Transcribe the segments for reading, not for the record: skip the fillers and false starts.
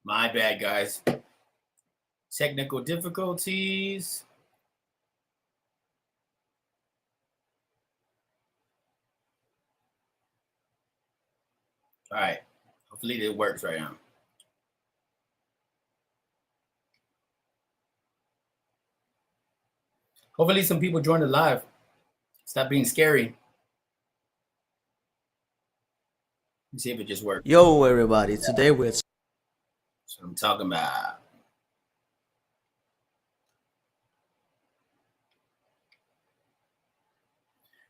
My bad, guys. Technical difficulties. All right. Hopefully it works right now. Hopefully some people join the live. Stop being scary. Let's see if it just works. Yo, everybody. Today we're... That's what I'm talking about.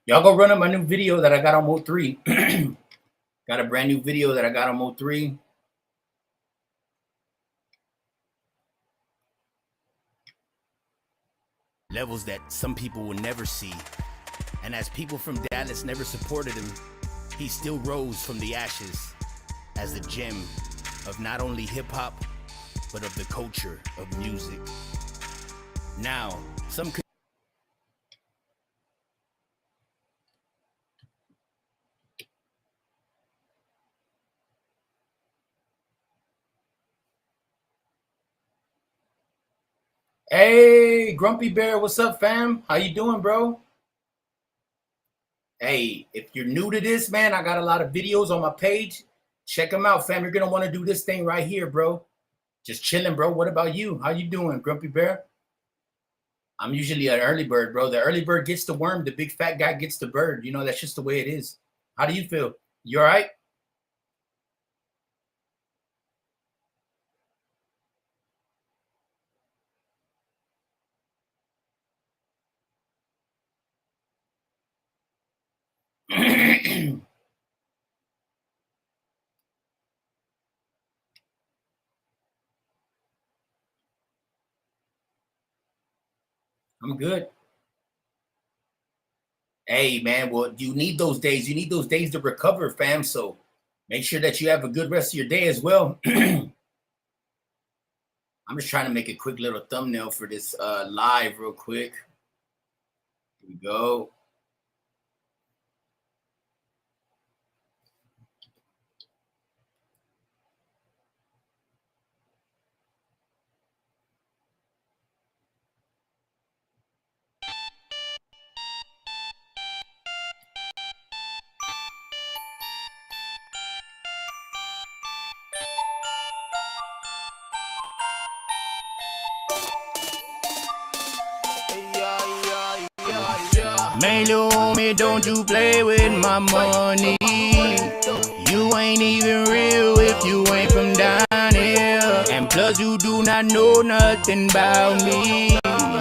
Y'all go run up my new video that I got on Mode 3. Got a brand new video that I got on Mode 3. Levels that some people will never see. And as people from Dallas never supported him, he still rose from the ashes as the gem of not only hip-hop, but of the culture of music. Now, some could... Hey, Grumpy Bear, what's up, fam? How you doing, bro? Hey, if you're new to this, man, I got a lot of videos on my page. Check them out, fam. You're going to want to do this thing right here, bro. Just chilling, bro. What about you? How you doing, Grumpy Bear? I'm usually an early bird, bro. The early bird gets the worm. The big fat guy gets the bird. You know, that's just the way it is. How do you feel? You all right? I'm good. Hey, man, well, you need those days. You need those days to recover, fam. So make sure that you have a good rest of your day as well. I'm just trying to make a quick little thumbnail for this live real quick. Here we go. Man, little homie, don't you play with my money. You ain't even real if you ain't from down here. And plus you do not know nothing about me.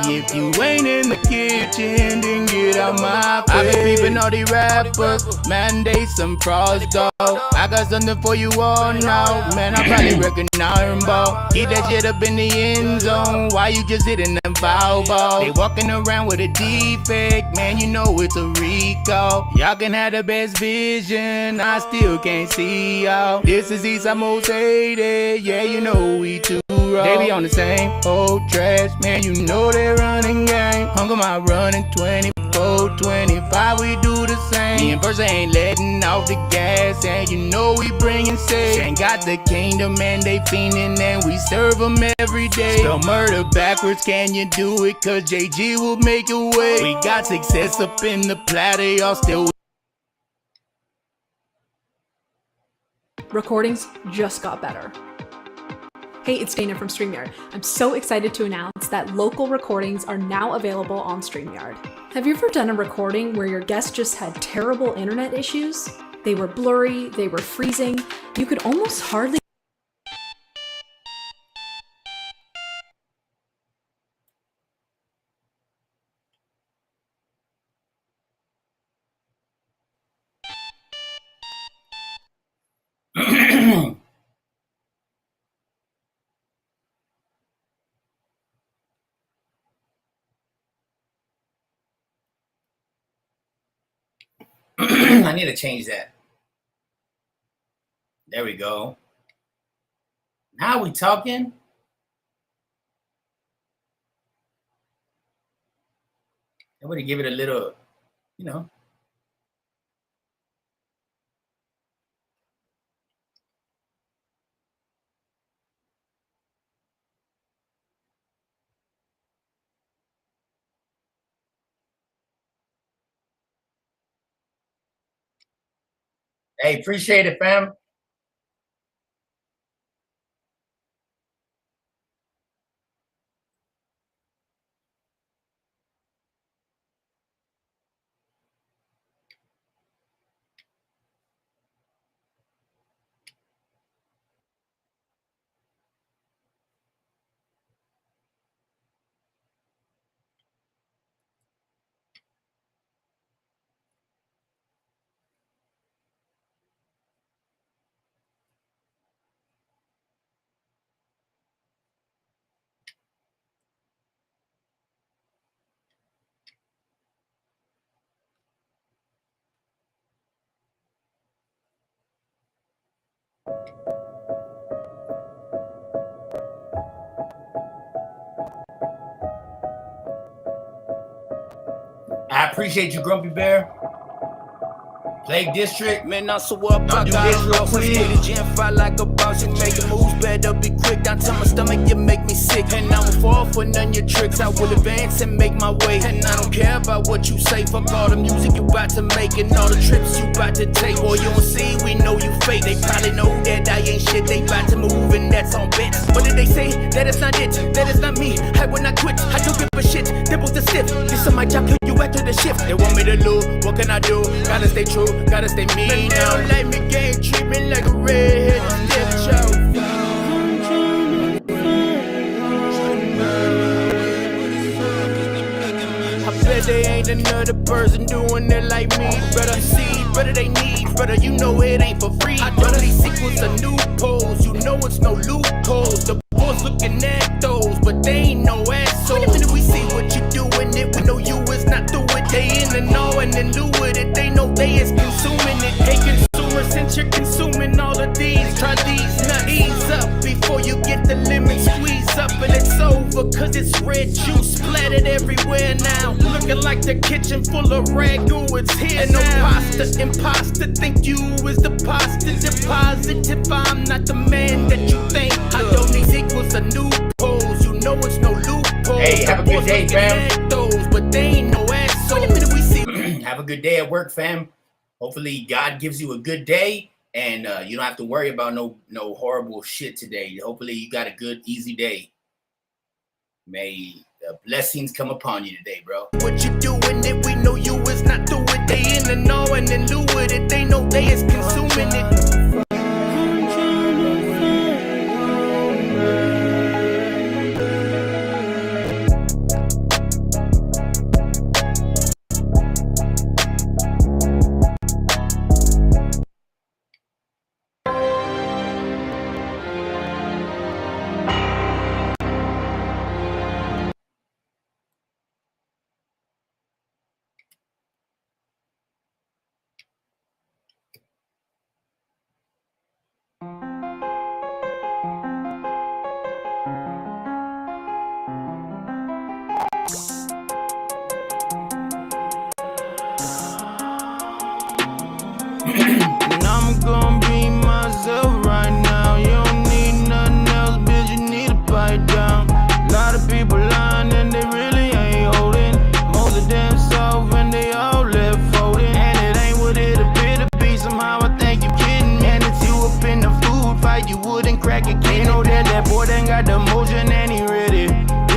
If you ain't in the kitchen, then get out my face. I been peeping all these rappers, man, they some frauds, dog. I got something for you all now, man, I probably reckon iron ball. Keep that shit up in the end zone, why you just hitting them foul balls? They walking around with a defect, man, you know it's a recall. Y'all can have the best vision, I still can't see y'all. This is Eastside Most Hated, yeah, you know we too raw. They be on the same old trash, man, you know they running game. Hunger my running 24, 25, we do the same. Me and Versa ain't letting off the gas, and you know we bringing sage. Ain't got the kingdom and they fiending, and we serve them every day. Spell murder backwards, can you do it? Cause JG will make a way. We got success up in the platter, y'all still. Recordings just got better. Hey, it's Dana from StreamYard. I'm so excited to announce that local recordings are now available on StreamYard. Have you ever done a recording where your guest just had terrible internet issues? They were blurry, they were freezing, you could almost hardly I need to change that. There we go. Now we talking. I would give it a little, you know. Hey, appreciate it, fam. I appreciate you, Grumpy Bear. Plague District. Man, I'm so up, I do got this a real rough quick. with the gym, fight like a boss. You making moves, better be quick. Down to my stomach, you make me sick. And I won't fall for none of your tricks. I will advance and make my way. And I don't care about what you say. Fuck all the music you about to make and all the trips you about to take. Boy, you don't see, we know you fake. They probably know that I ain't shit. They about to move and that's on bet. What did they say? That is not it. That is not me. I will not quit. I don't give a shit. Dimples the stiff. This is my job. Kill you after the shift. They want me to lose. What can I do? Gotta stay true. Gotta stay me. They don't like me, gang treat me like a redheaded stepchild. I bet they ain't another person doing it like me. Brother, see, brother, they need, brother, you know it ain't for free. I know these sequels are new pose, you know it's no loopholes. The boys looking at those, but they ain't no assholes. Wait a minute, we see what you doing it, we know you is not through it. They in the know and then do with it, they know they is consuming it. Hey consumer, since you're consuming all of these, try these, now ease up before you get the lemon squeeze up and it's over. Cause it's red juice splattered everywhere now. Looking like the kitchen full of ragu, it's here and now. Pasta, imposter, think you is the pasta deposit. If I'm not the man that you think, I don't need equals a new pose. You know it's no loophole. Hey, have a good day, fam. Those, but they ain't no asshole. Wait a minute, we see. Have a good day at work, fam. Hopefully God gives you a good day and you don't have to worry about no horrible shit today. Hopefully you got a good, easy day. May the blessings come upon you today, bro. What you doing it, we know you is not through it. They in the know and then do with it. They know they is consuming it. And I'm gonna be myself right now. You don't need nothing else, bitch, you need to pipe down. A lot of people lying and they really ain't holding. Most of them soft and they all left folding. And it ain't what it appear to be, somehow I think you kidding. And it's you up in the food fight, you wouldn't crack a can. Know that boy done got the motion and he ready.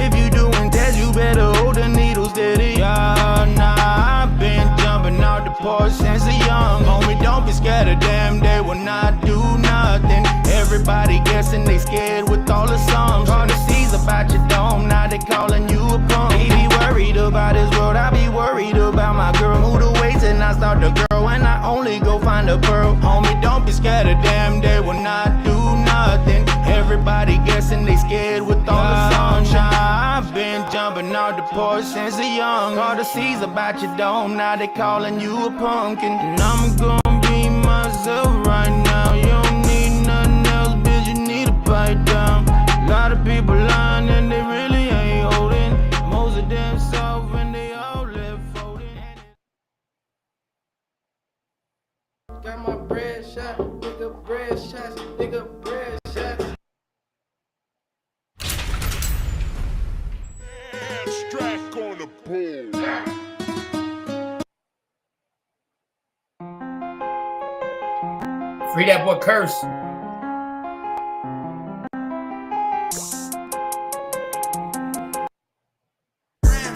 If you doing that, you better hold the needle steady. Nah, I've been jumping out the porch since a young homie. Don't be scared of them, they will not do nothing. Everybody guessing they scared with all the songs. All the seas about your dome, now they calling you a punk. They be worried about this world, I be worried about my girl. Move the waist and I start to girl, and I only go find a pearl. Homie, don't be scared of them, they will not do nothing. Everybody guessing they scared with all the sunshine. I've been jumping out the porch since a young. All the seas about your dome, now they calling you a pumpkin. And I'm gonna be myself right now. You don't need nothing else, bitch, you need to pipe down. A lot of people lying and they really ain't holding. Most of them soft and they all left folding. Got my bread shot, nigga bread shots, nigga bread shots. Strike on the pole. Free that boy Curse.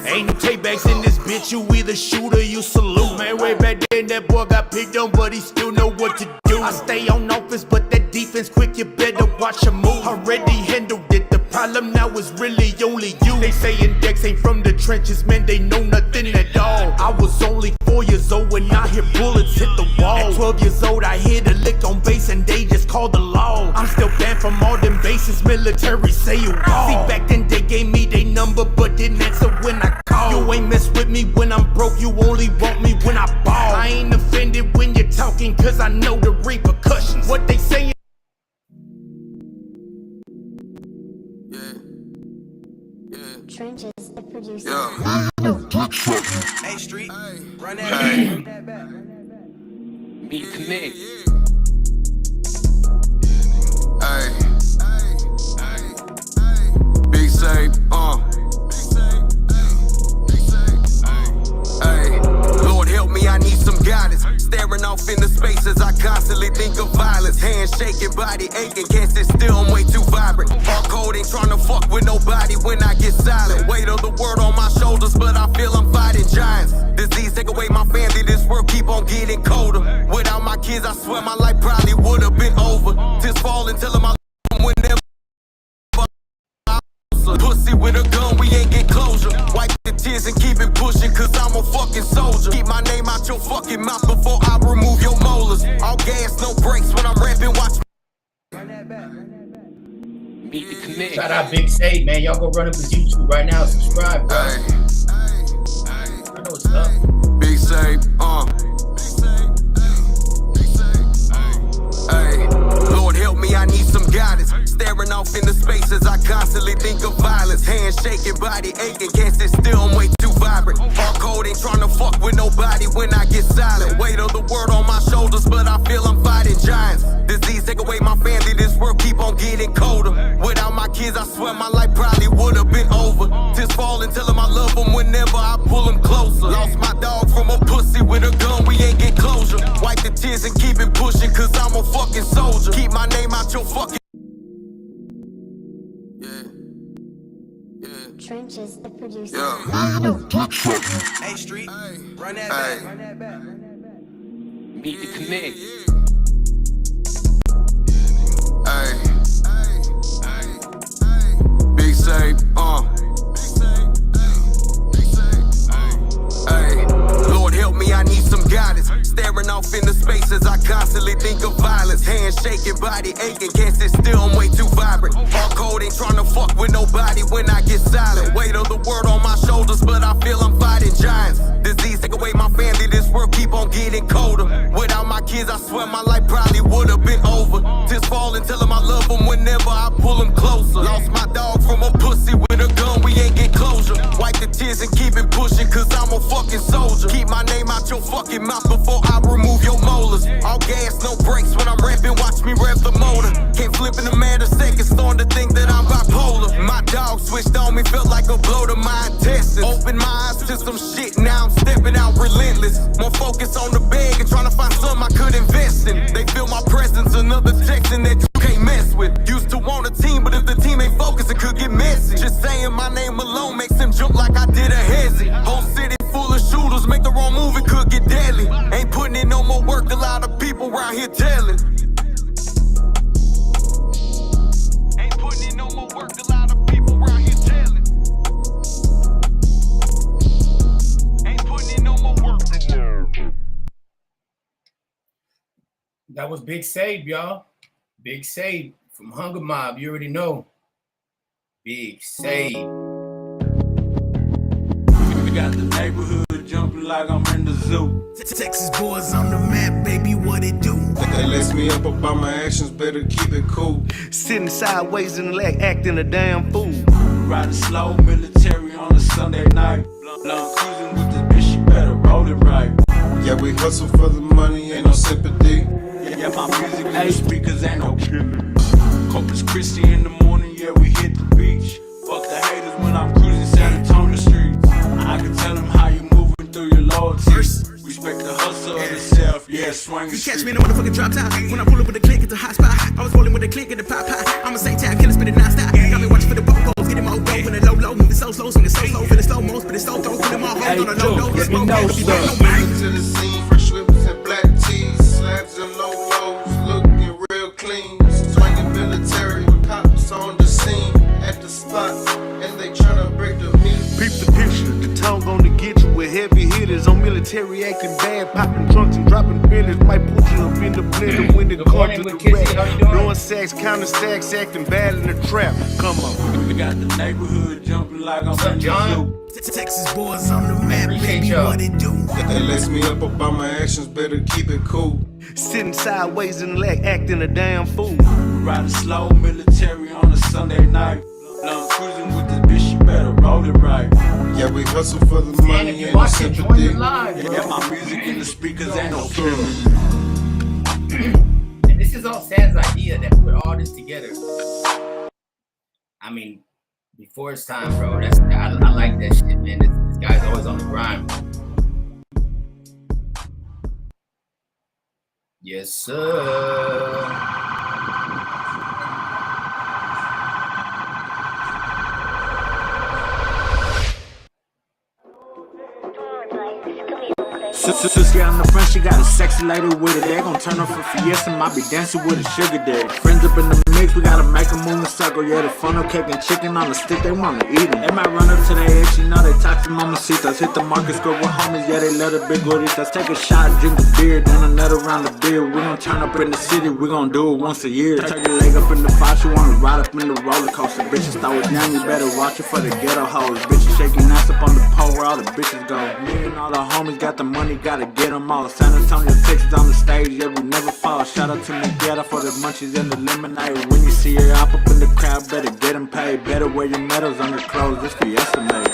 Ain't no takebacks in this bitch, you either shoot or you salute. Man, way back then that boy got picked on, but he still know what to do. I stay on offense, but that defense quick, you better watch your move. Already handled it, the problem now is really only you. They say Index ain't from the trenches, man, they know nothing at all. I was only 4 years old when I hear bullets hit the wall. At 12 years old, I hit a lick on base and they just called the law. I'm still banned from all them bases, military say you all. See, back then they gave me their number, but didn't answer when I called. You ain't mess with me when I'm broke, you only want me when I ball. I ain't offended when you're talking, cause I know the repercussions. What they saying? Trenches, the producer. Hey, Street, run that back. Meet Connect. Big save, Lord help me, I need some guidance. Staring off into spaces, I constantly think of violence. Hands shaking, body aching, can't sit still, I'm way too vibrant. Hard code ain't trying to fuck with nobody when I get silent. Weight of the world on my shoulders, but I feel I'm fighting giants. Disease take away my family, this world keep on getting colder. Without my kids, I swear my life probably would've been over. Tears falling till my whenever pussy with a gun, we ain't get closure. Wipe the tears and keep it pushing, cause I'm a fucking soldier. Keep my name out your fucking mouth before I remove your molars. All gas, no brakes when I'm rapping, watch Meet the Connect. Shout out Big Save, man. Y'all go run up his YouTube right now. Subscribe, bro. I know what's up. Big save, Lord help me, I need some guidance. Staring off into spaces, I constantly think of violence. Hands shaking, body aching, can't sit still, I'm way too vibrant. Hard code ain't trying to fuck with nobody when I get silent. Weight of the world on my shoulders, but I feel I'm fighting giants. Disease take away my family, this world keep on getting colder. Without my kids, I swear my life probably would've been over. Tears falling, tell them I love them whenever I pull them closer. Lost my dog from a pussy with a gun, we ain't get closure. Wipe the tears and keep it pushing, cause I'm a fucking soldier. Keep my name out your fucking Trenches, the producer. Hey, Street, run that back. Meet the Connect. Big save, Lord help me, I need some guidance. Staring off into spaces, I constantly think of violence. Hands shaking, body aching, can't sit still, I'm way too vibrant. Hard code ain't trying to fuck with nobody when I get silent. Weight of the world on my shoulders, but I feel I'm fighting giants. Disease take away my family, this world keep on getting colder. Without my kids, I swear my life probably would've been over. Tears falling, tell them I love them whenever I pull them closer. Lost my dog from a pussy with a gun, we ain't get closure. Wipe the tears and keep it pushing, cause I'm a fucking soldier. Keep my name out your fucking mouth before I remove your molars. All gas, no brakes when I'm rapping, watch me rev the motor. Can't flip in a matter of seconds, starting to think that I'm bipolar. My dog switched on me, felt like a blow to my intestines. Open my eyes to some shit, now I'm stepping out relentless. More focus on the bag and trying to find something I could invest in. They feel my presence, another Texan that you can't mess with. Used to want a team, but if the team ain't focused, it could get messy. Just saying my name alone makes them jump like I did a hezzy. Whole city full of shooters, make the wrong move, it could get deadly. Ain't putting in no more work, a lot of people around here telling. Ain't putting in no more work, a lot of people around here telling. Ain't putting in no more work. That was Big Save, y'all. Big Save from Hunger Mob. You already know. Big Save. We got the neighborhood jumping like I'm in the zoo. Texas boys on the map, baby, what it do? They lace me up about my actions, better keep it cool. Sitting sideways in the leg, acting a damn fool. Riding slow, military on a Sunday night. Blunt cruising with this bitch, she better roll it right. Yeah, we hustle for the money, ain't no sympathy. Yeah, my music in the speakers, ain't no killing. Corpus Christi in the morning, yeah, we hit the beach. Fuck the haters when I'm cruising San Antonio streets. I can tell them how you moving through your loyalty. Respect the hustle of the self, yeah, ass swinging. You catch me in the motherfucking drop top. When I pull up with the click, it's a hot spot. I was rolling with the click and the pop pop. I'm a same time killer, spit it non-stop. Got me watching for the bubbles, getting more dope when the low low. Moving so slow, swinging so slow, feeling slow most, but it's so dope. Put them all hoes on the low low. Let me know, to the scene, fresh whips and black tees, slabs and low lows, looking real clean. Swinging military, cops on the scene, at the spot, and they tryna break the meat. Peep the picture, the tongue gonna get you with heavy hitters on military acting bad, popping trunks and dropping fillers. Might put you up in the blender when the car to the rack. Blowing sacks, counting stacks, acting bad in the trap. Come on. We got the neighborhood jumping like I'm in John. Texas boys on the map, baby, what it do? That lets me up about my actions, better keep it cool. Sitting sideways in the leg, acting a damn fool. Riding slow, military on a Sunday night. Long cruising with this bitch, she better roll it right. Yeah, we hustle for the money, ain't no sympathy. Yeah, my music in the speakers, ain't no killing. And this is all Sam's idea that put all this together. I mean, before it's time, bro. I like that shit, man. This guy's always on the grind. Yes, sir. Sister on the front, she got a sexy lady with it. They gon' turn up for Fiesta, might be dancing with a sugar daddy. Friends up in the mix, we gotta make a move and circle. Yeah, the funnel cake and chicken on the stick, they wanna eat them. They might run up to their ex, you know they talk to mamacitas. Hit the market square with homies, yeah, they love the big gorditas. Take a shot, drink a beer, then another round of beer. We gon' turn up in the city, we gon' do it once a year. Take your leg up in the fire, she wanna ride up in the roller coaster. Bitches throw it down, you better watch it for the ghetto hoes. Bitches shaking ass up on the pole where all the bitches go. Me and all the homies got the money, gotta get them all. San Antonio, Texas on the stage, yeah, we never fall. Shout out to Miguel for the munchies and the lemonade. When you see her up in the crowd, better get them paid. Better wear your medals on your clothes, this Fiesta made.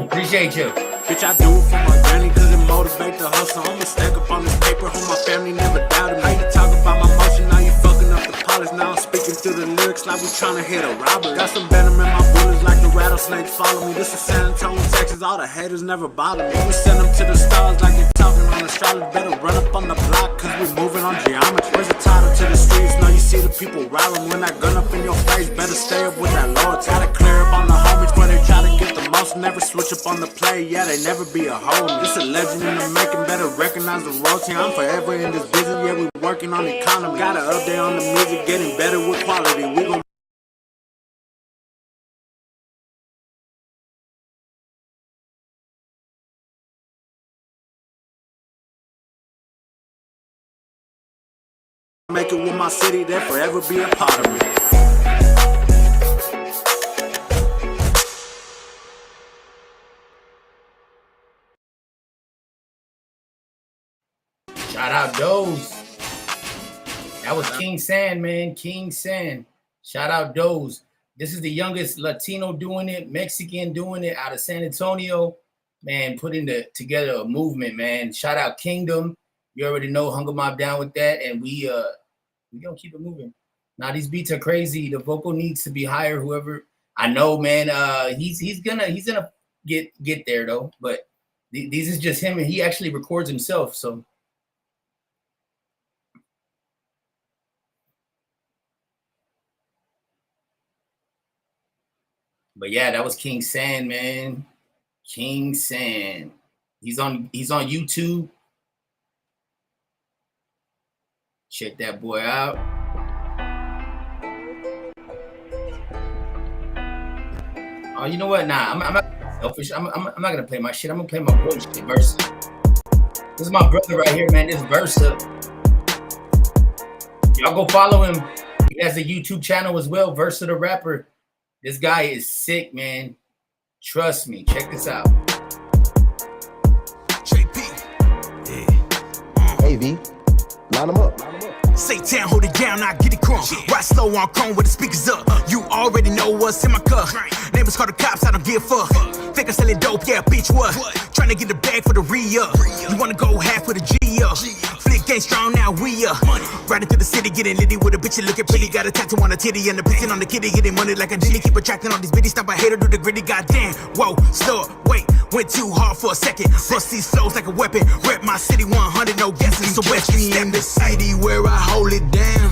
Appreciate you. Bitch, I do it for my granny, cause it motivate the hustle. I'ma stack up on this paper, hope my family never doubted me. You talk about my motion, now you fucking up the polish. Now I'm speaking through the lyrics like we tryna hit a robbery. Got some venom in my bullets like the rattlesnakes follow me. This is San Antonio, Texas, all the haters never bother me. We send them to the stars like they talking on astrology. Better run up on the block, cause we moving on geometry. Where's the title to the streets, now you see the people rallying. When that gun up in your face, better stay up with that loyalty. Gotta clear up on the homies where they try to get the most. Never switch up on the play, yeah, they never be a hoe. This a legend in the making, better recognize the royalty. I'm forever in this business, yeah, we working on the economy. Got an update on the music, getting better with quality. We gon' make it with my city, they'll forever be a part of me. Shout out Doze. That was King San, man. King San. Shout out Doze. This is the youngest Latino doing it, Mexican doing it out of San Antonio. Man, putting together a movement, man. Shout out Kingdom. You already know Hunger Mob down with that, and we gonna keep it moving. Now these beats are crazy. The vocal needs to be higher. Whoever I know, man, he's gonna get there though. But these is just him, and he actually records himself. So. But yeah, that was King San, man. King San. He's on YouTube. Check that boy out. Oh, you know what? Nah, I'm not selfish. I'm not gonna play my shit. I'm gonna play my boy shit, Versa. This is my brother right here, man. This is Versa. Y'all go follow him. He has a YouTube channel as well, Versa the Rapper. This guy is sick, man. Trust me. Check this out. Hey, V. Line them up. Say town, hold it down, I get it crunk. Ride slow on chrome with the speakers up. You already know what's in my cup. Neighbors call the cops, I don't give a fuck. Think I'm selling dope, yeah, bitch, what? Trying to get the bag for the re-up. You wanna go half with a G up. Flick ain't strong, now we up. riding through the city, getting litty with a bitch and looking pretty. Got a tattoo on a titty and a piston on the kitty, getting money like a dilly. Keep attracting all these bitties, stop a hater, do the gritty. Goddamn, whoa, slow up, wait, went too hard for a second. Bust these flows like a weapon. Rep my city 100, no guessing. So catch me in the city where I hold it down.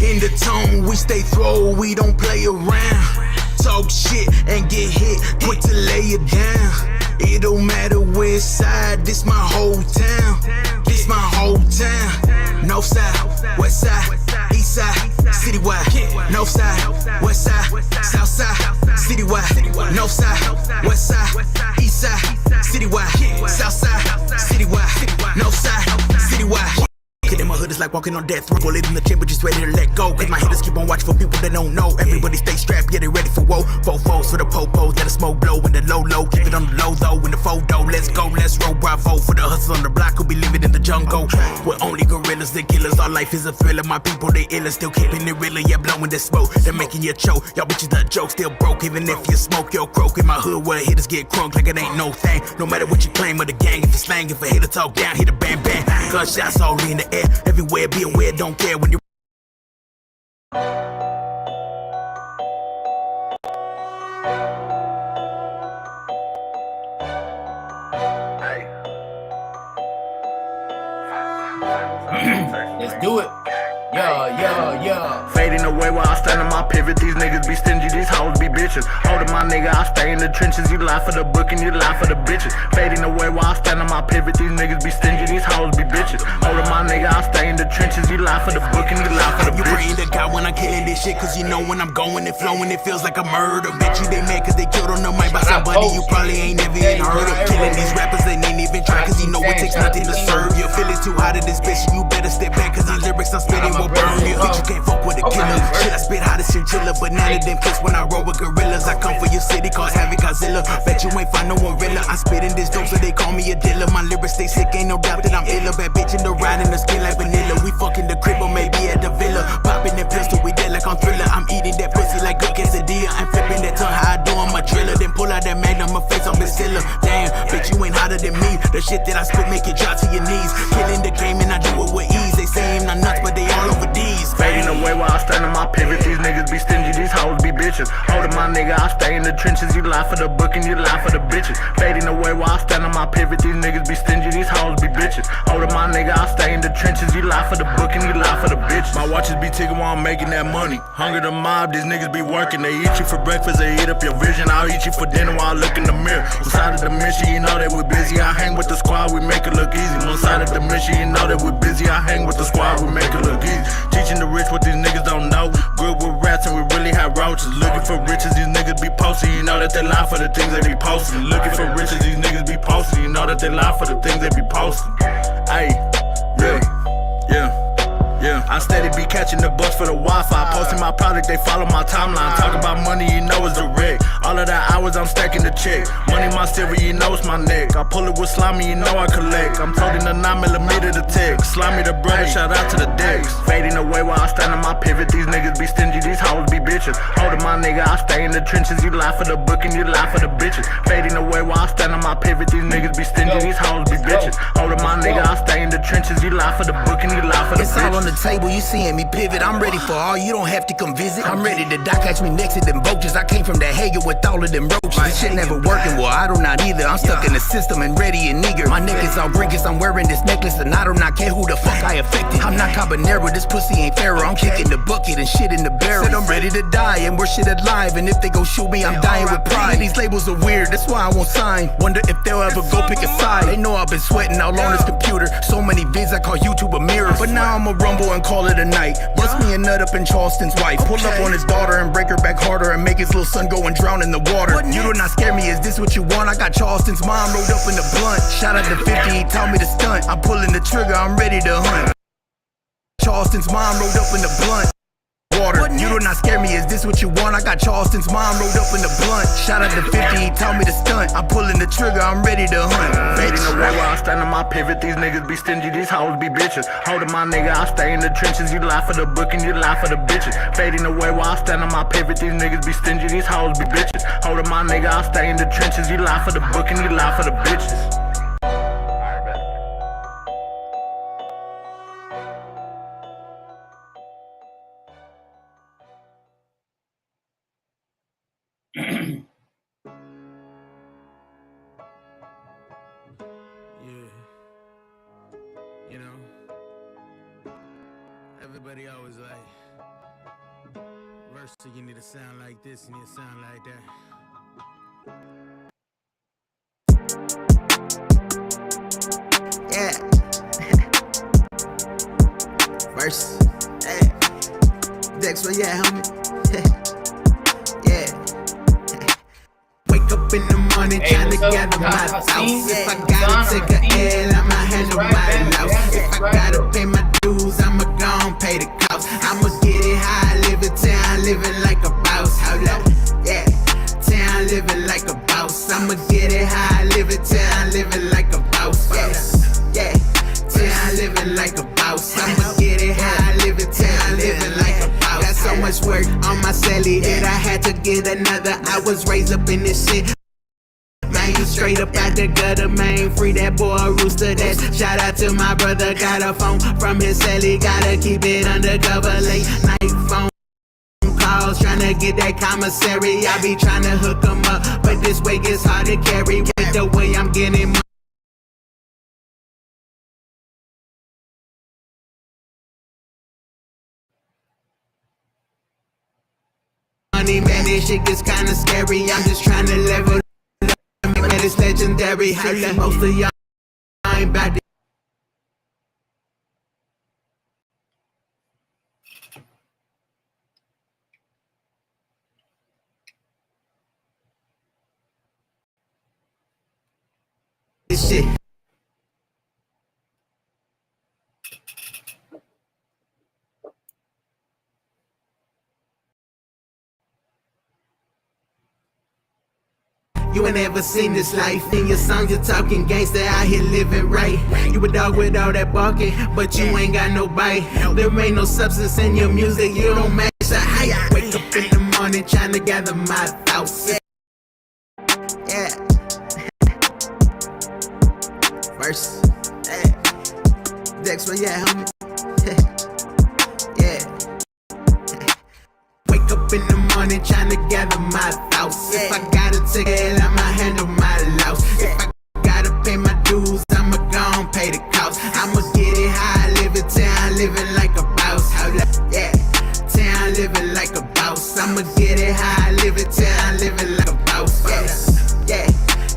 In the tone, we stay throw, we don't play around. Talk shit and get hit, quick to lay it down. It don't matter which side, this my whole town. This my whole town. North side, west side, east side, citywide. North side, west side, south side, citywide. North side, west side, east side, citywide. South side, citywide. North side, citywide. Kid in my hood is like walking on death row. Bullet in the chin, but just ready to let go. Cause my hitters keep on watching for people that don't know. Everybody stay strapped, yeah, they ready for woe. Fofos for the popos, let the smoke blow. In the low, keep it on the low though. In the photo, let's go, let's roll. Bravo for the hustlers on the block who be living in the jungle. We're only gorillas, they killers. Our life is a thriller. My people, they iller, still keeping it real. Yeah, blowing the smoke, they're making you choke. Y'all bitches the joke, still broke. Even if you smoke, you're croak. In my hood where hitters get crunk like it ain't no thing. No matter what you claim of the gang, if it's slang, if a hitter talk down, hit a bang bang. Gunshots all in the air, everywhere, be aware, don't care when you. Let's do it. Yeah. Fading away while I stand on my pivot. These niggas be stingy, these hoes be bitches. Holding my nigga, I stay in the trenches. You lie for the book and you lie for the bitches. Fading away while I stand on my pivot. These niggas be stingy, these hoes be bitches. Holding my nigga, I stay in the trenches. You lie for the book and you lie for the bitches. You praying to God when I'm killing this shit, cause you know when I'm going and flowing, it feels like a murder. Bet you they mad cause they killed on the mic by somebody you probably ain't never even heard of. Killing these rappers, they ain't even try, cause you know it takes nothing to serve you. Feeling too hot in this bitch, you better step back, cause these lyrics I'm spitting will burn you. Bitch, you can't fuck with a killer. Shit, I spit hot as chinchilla, but none of them fits when I roll with gorillas. I come for your city, cause Havoc Godzilla. Bet you ain't find no one realer. I spit in this dope, so they call me a dealer. My lyrics stay sick, ain't no doubt that I'm iller. Bad bitch in the ride in the skin like vanilla. We fucking the crib or maybe at the villa. Popping them pills till we dead like on Thriller. I'm eating that pussy like good quesadilla. I'm flipping that tongue, how I do, I'm a driller. Then pull out that magnum, my face on Bastilla. Damn, bitch, you ain't hotter than me. The shit that I spit make you drop to your knees. Killing the game and I do it with ease. They say I'm not nuts, but they all over these. Fading away while I stand on my pivot. These niggas be stingy, these hoes be bitches. Holding my nigga, I stay in the trenches. You lie for the book and you lie for the bitches. Fading away while I stand on my pivot. These niggas be stingy, these hoes be bitches. Holding my nigga, I stay in the trenches. You lie for the book and you lie for the bitches. My watches be ticking while I'm making that money. Hunger the mob, these niggas be working. They eat you for breakfast, they eat up your vision. I'll eat you for dinner while I look in the mirror. One side of the mission, you know that we're busy. I hang with the squad, we make it look easy. One side of the mission, you know that we're busy. I hang with the squad, we make it look easy. Teaching the rich what these niggas don't know. Good with rats and we really have roaches. Looking for riches, these niggas be posting. You know that they lie for the things they be posting. Looking for riches, these niggas be posting. You know that they lie for the things they be posting. Ayy, yeah. I steady be catching the bus for the Wi-Fi. Posting my product, they follow my timeline. Talk about money, you know it's direct. All of that hours, I'm stacking the check. Money my silver, you know it's my neck. I pull it with slimy, you know I collect. I'm toting the 9mm to the tech. Slimy the brother, shout out to the decks. Fading away while I stand on my pivot. These niggas be stingy, these hoes be bitches. Holding my nigga, I stay in the trenches. You lie for the book and you lie for the bitches. Fading away while I stand on my pivot. These niggas be stingy, these hoes be bitches. Holding my nigga, I stay in the trenches. You lie for the book and you lie for the bitches. It's all on the table, you seeing me pivot. I'm ready for all, you don't have to come visit. I'm ready to die, catch me next to them boches. I came from the Hager with all of them roaches. This shit never working, well I do not either. I'm stuck in the system and ready and eager. My neck is all grinkers, I'm wearing this necklace and I do not care who the fuck I affected. I'm not Cabanero, this pussy ain't Pharaoh. I'm kicking the bucket and shit in the barrel. Said I'm ready to die and we're shit alive. And if they go shoot me, I'm dying with pride. These labels are weird, that's why I won't sign. Wonder if they'll ever go pick a side. They know I've been sweating all on this computer. So many vids I call YouTube a mirror. But now I'ma rumble and call it a night. Bust me a nut up in Charleston's wife. Pull up on his daughter and break her back harder and make his little son go and drown in the water. You do not scare me, is this what you want? I got Charleston's mom rolled up in the blunt. Shout out to 50, he taught me to stunt. I'm pulling the trigger, I'm ready to hunt. Charleston's mom rolled up in the blunt. Water. You do not scare me, is this what you want? I got Charleston's mom rolled up in the blunt. Shout out to 50, he taught me to stunt. I'm pulling the trigger, I'm ready to hunt. Fading away while I stand on my pivot. These niggas be stingy, these hoes be bitches. Holding my nigga, I stay in the trenches. You lie for the book and you lie for the bitches. Fading away while I stand on my pivot. These niggas be stingy, these hoes be bitches. Holding my nigga, I stay in the trenches. You lie for the book and you lie for the bitches. Everybody always like, verse, you need to sound like this, you need to sound like that. Yeah. Verse. Hey. Dex, where you at, homie? Yeah. Wake up in the morning, trying to gather my thoughts. If I gotta take a L, I'ma handle my loss. If I gotta pay my dues, I'ma go and pay the cost. I'ma get it how I live it, town living like a boss. Hold up, yeah. Town living like a boss. I'ma get it how I live it, town living like a boss. Yeah, town living like a boss. I'ma get it how I live it, town living like a boss. Got so much work on my celly that I had to get another. I was raised up in this shit. Man, you straight up out the gutter, man. Free that boy Rooster. That shout out to my brother. Got a phone from his celly. Gotta keep it undercover. Late night phone calls, tryna get that commissary. I be tryna hook 'em up, but this way gets hard to carry. With the way I'm getting money. Man, this shit gets kinda scary. I'm just trying to level up, man, it's legendary. Most of y'all ain't about to. This shit. You ain't ever seen this life. In your songs, you're talking gangsta, out here living right. You a dog with all that barking, but you ain't got no bite. There ain't no substance in your music, you don't match the height. Wake up in the morning, trying to gather my thoughts. Yeah. Verse. Hey. Dex, where you at, homie? Yeah. Wake up in the morning, trying to gather my thoughts. If I gotta take it, I'ma handle my loss. If I gotta pay my dues, I'ma go and pay the cost. I'ma get it how I live it, town living like a boss. Hold up, yeah. Town living like a boss. I'ma get it how I live it, town living like a boss. Yeah,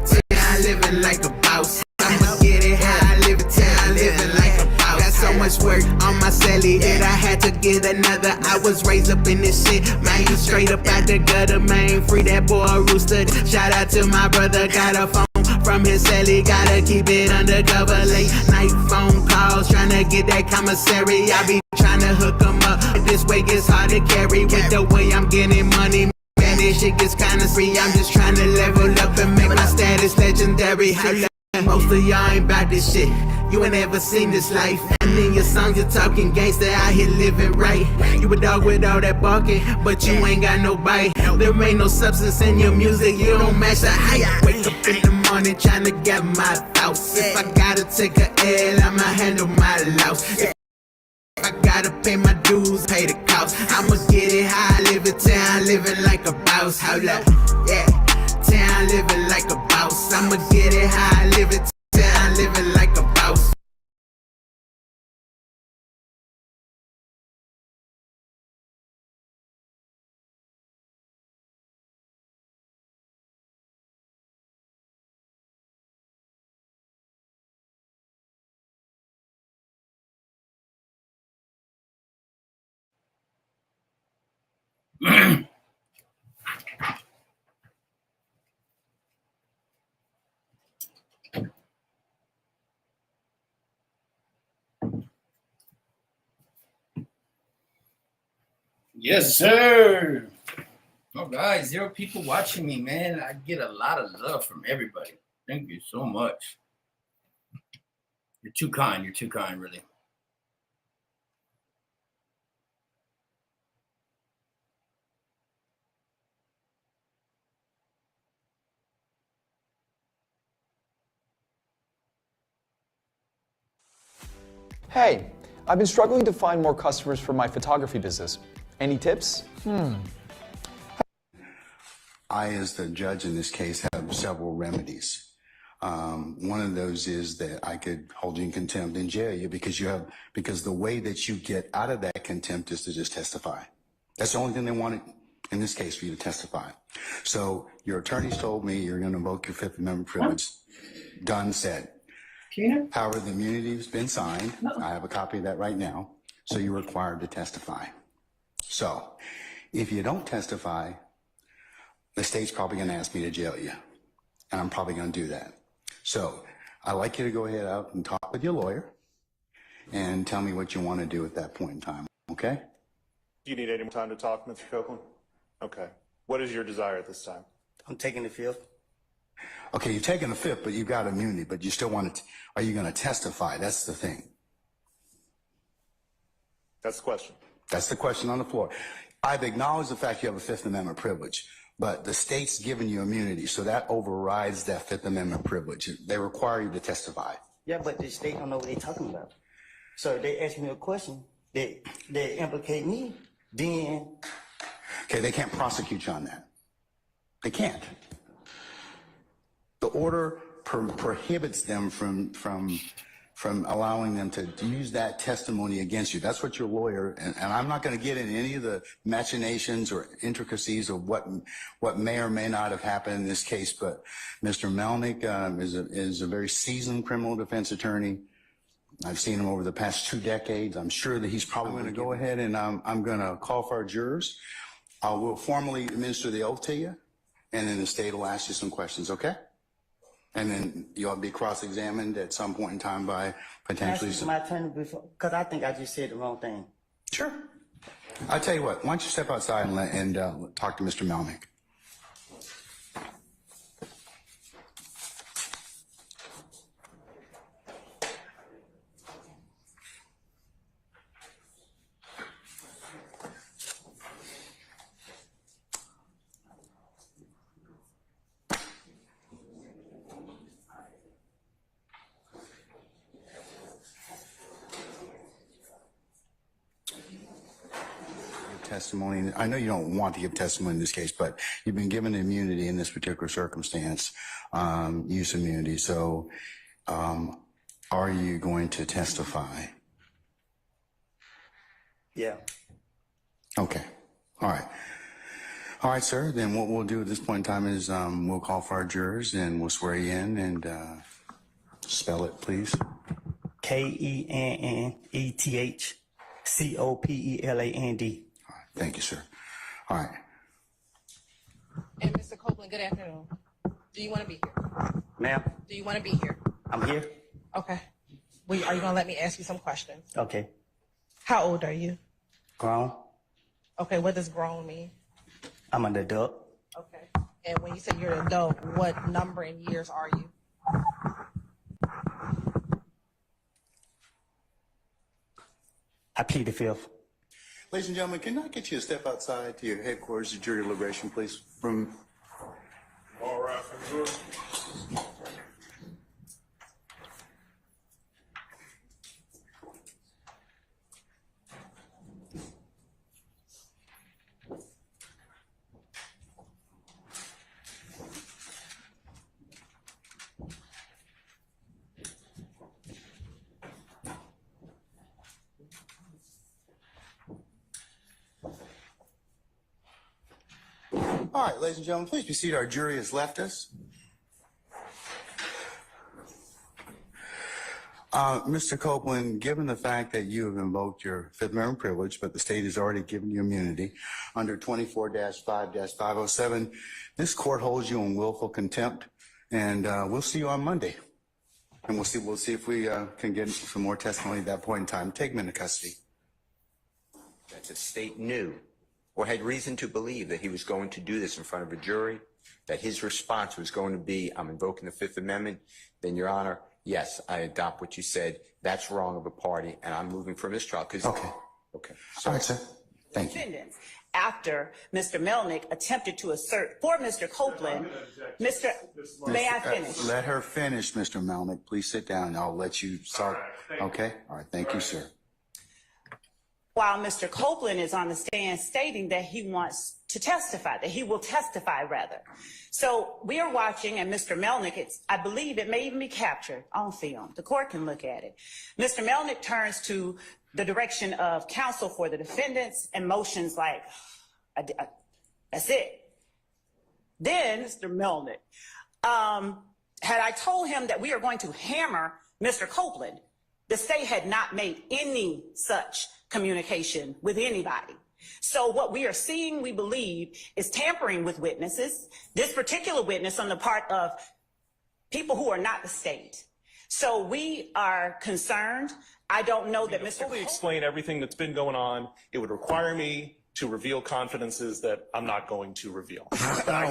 town living like a boss. I'ma get it how I live it, town living like a boss. Got so much work on my celly that I had to get another. I was raised up in this shit, man. You straight up out the gutter, man. Free that boy Rooster. Shout out to my brother. Got a phone from his celly. Gotta keep it undercover. Late night phone calls, tryna get that commissary. I be tryna hook 'em up, but this way gets hard to carry. With the way I'm getting money, man, this shit gets kinda free. I'm just tryna level up and make my status legendary. Most of y'all ain't about this shit. You ain't ever seen this life. And in your songs, you're talking gangsta, out here living right. You a dog with all that barking, but you ain't got no bite. There ain't no substance in your music, you don't match the height. Wake up in the morning, trying to get my thoughts. If I gotta take a L, I'ma handle my loss. If I gotta pay my dues, pay the cost. I'ma get it how I live it, town living like a boss. Hold up, yeah. Town living like a boss. I'ma get it how I live it. Town living like a boss. Yes, sir. All right, 0 people watching me, man. I get a lot of love from everybody. Thank you so much. You're too kind. You're too kind, really. Hey, I've been struggling to find more customers for my photography business. Any tips? I, as the judge in this case, have several remedies. One of those is that I could hold you in contempt and jail you because the way that you get out of that contempt is to just testify. That's the only thing they wanted in this case for you to testify. So your attorneys told me you're going to invoke your Fifth Amendment privilege. Done, said. However, the immunity has been signed. I have a copy of that right now. So you're required to testify. So if you don't testify, the state's probably going to ask me to jail you. And I'm probably going to do that. So I'd like you to go ahead out and talk with your lawyer and tell me what you want to do at that point in time, okay? Do you need any more time to talk, Mr. Copeland? Okay. What is your desire at this time? I'm taking the Fifth. Okay, you've taken the Fifth, but you've got immunity, but you still want to, are you going to testify? That's the thing. That's the question. That's the question on the floor. I've acknowledged the fact you have a Fifth Amendment privilege, but the state's given you immunity, so that overrides that Fifth Amendment privilege. They require you to testify. Yeah, but the state don't know what they're talking about. So if they ask me a question, they implicate me, then... Okay, they can't prosecute you on that. They can't. The order prohibits them from allowing them to use that testimony against you. That's what your lawyer, and I'm not going to get into any of the machinations or intricacies of what may or may not have happened in this case, but Mr. Melnick is a very seasoned criminal defense attorney. I've seen him over the past 2 decades. I'm sure that he's probably going to go ahead and I'm going to call for our jurors. I will formally administer the oath to you, and then the state will ask you some questions, okay? And then you'll be cross-examined at some point in time by potentially... Can I speak to my attorney before? Because I think I just said the wrong thing. Sure. I'll tell you what, why don't you step outside and talk to Mr. Melnick. Testimony. I know you don't want to give testimony in this case, but you've been given immunity in this particular circumstance, use immunity. So, are you going to testify? Yeah. Okay. All right. All right, sir. Then what we'll do at this point in time is we'll call for our jurors and we'll swear you in and spell it, please. Kenethcopland. Thank you, sir. All right. And Mr. Copeland, good afternoon. Do you want to be here? Ma'am? Do you want to be here? I'm here. Okay. Well, are you going to let me ask you some questions? Okay. How old are you? Grown. Okay, what does grown mean? I'm an adult. Okay. And when you say you're an adult, what number in years are you? I plead the Fifth. Ladies and gentlemen, can I get you to step outside to your headquarters of jury deliberation, please? All right, All right, ladies and gentlemen, please be seated. Our jury has left us. Mr. Copeland, given the fact that you have invoked your Fifth Amendment privilege, but the state has already given you immunity under 24-5-507, this court holds you in willful contempt, and we'll see you on Monday. And we'll see if we can get some more testimony at that point in time. Take him into custody. That the state knew or had reason to believe that he was going to do this in front of a jury, that his response was going to be, I'm invoking the Fifth Amendment, then, Your Honor, yes, I adopt what you said. That's wrong of a party, and I'm moving for mistrial. Okay. Okay. All right, sir. Thank you. After Mr. Melnick attempted to assert for Mr. Copeland, may I finish? Let her finish, Mr. Melnick. Please sit down. I'll let you start. Okay? All right. Thank you, sir. while Mr. Copeland is on the stand stating that he wants to testify, that he will testify rather. So we are watching, and Mr. Melnick, I believe it may even be captured on film. The court can look at it. Mr. Melnick turns to the direction of counsel for the defendants and motions like, that's it. Then Mr. Melnick, had I told him that we are going to hammer Mr. Copeland, the state had not made any such communication with anybody. So what we are seeing, we believe, is tampering with witnesses, this particular witness on the part of people who are not the state. So we are concerned. I don't know that Mr. fully explain everything that's been going on. It would require me to reveal confidences that I'm not going to reveal. I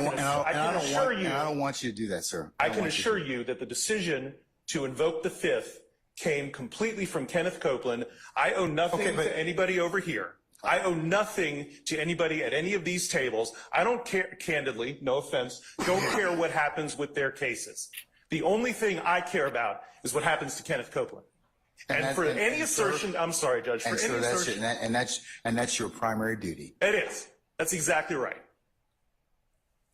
don't want you to do that, sir. I can assure you that the decision to invoke the Fifth came completely from Kenneth Copeland. I owe nothing to anybody over here. I owe nothing to anybody at any of these tables. I don't care, candidly, no offense, don't care what happens with their cases. The only thing I care about is what happens to Kenneth Copeland. And for any assertion, I'm sorry, Judge, for any assertion. And that's your primary duty. It is. That's exactly right.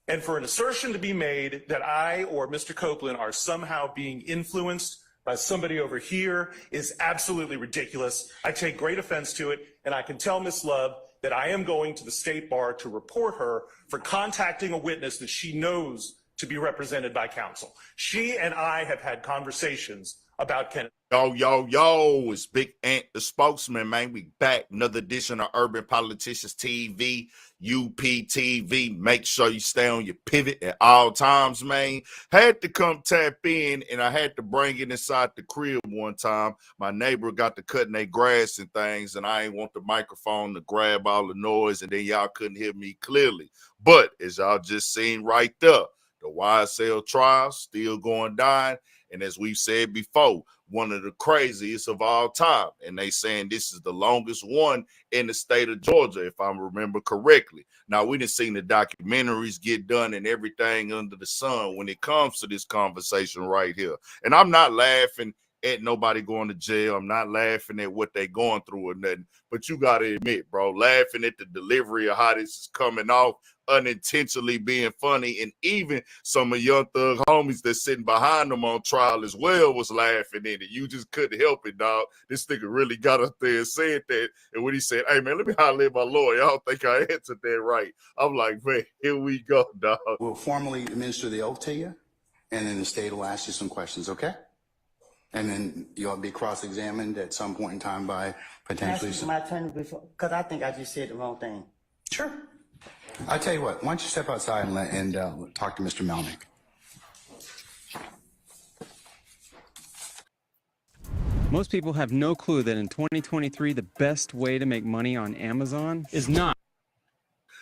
And for an assertion to be made that I or Mr. Copeland are somehow being influenced by somebody over here is absolutely ridiculous. I take great offense to it, and I can tell Ms. Love that I am going to the state bar to report her for contacting a witness that she knows to be represented by counsel. She and I have had conversations about Kenneth. Yo, it's Big Ant, the spokesman, man. We back. Another edition of Urban Politicians TV, UPTV. Make sure you stay on your pivot at all times, man. Had to come tap in, and I had to bring it inside the crib one time. My neighbor got to cutting their grass and things, and I ain't want the microphone to grab all the noise, and then y'all couldn't hear me clearly. But as y'all just seen right there, the YSL trial still going down. And as we've said before, one of the craziest of all time. And they saying this is the longest one in the state of Georgia, if I remember correctly. Now, we done seen the documentaries get done and everything under the sun when it comes to this conversation right here. And I'm not laughing at nobody going to jail. I'm not laughing at what they going through or nothing. But you got to admit, bro, laughing at the delivery of how this is coming off, unintentionally being funny, and even some of Young Thug homies that's sitting behind them on trial as well was laughing at it. You just couldn't help it, dog. This nigga really got up there and said that. And when he said, hey, man, let me holler at my lawyer, I don't think I answered that right. I'm like, man, here we go, dog. We'll formally administer the oath to you, and then the state will ask you some questions, okay? And then you'll be cross-examined at some point in time by potentially my attorney before, because I think I just said the wrong thing. Sure. I'll tell you what, why don't you step outside and talk to Mr. Melnick. Most people have no clue that in 2023, the best way to make money on Amazon is not.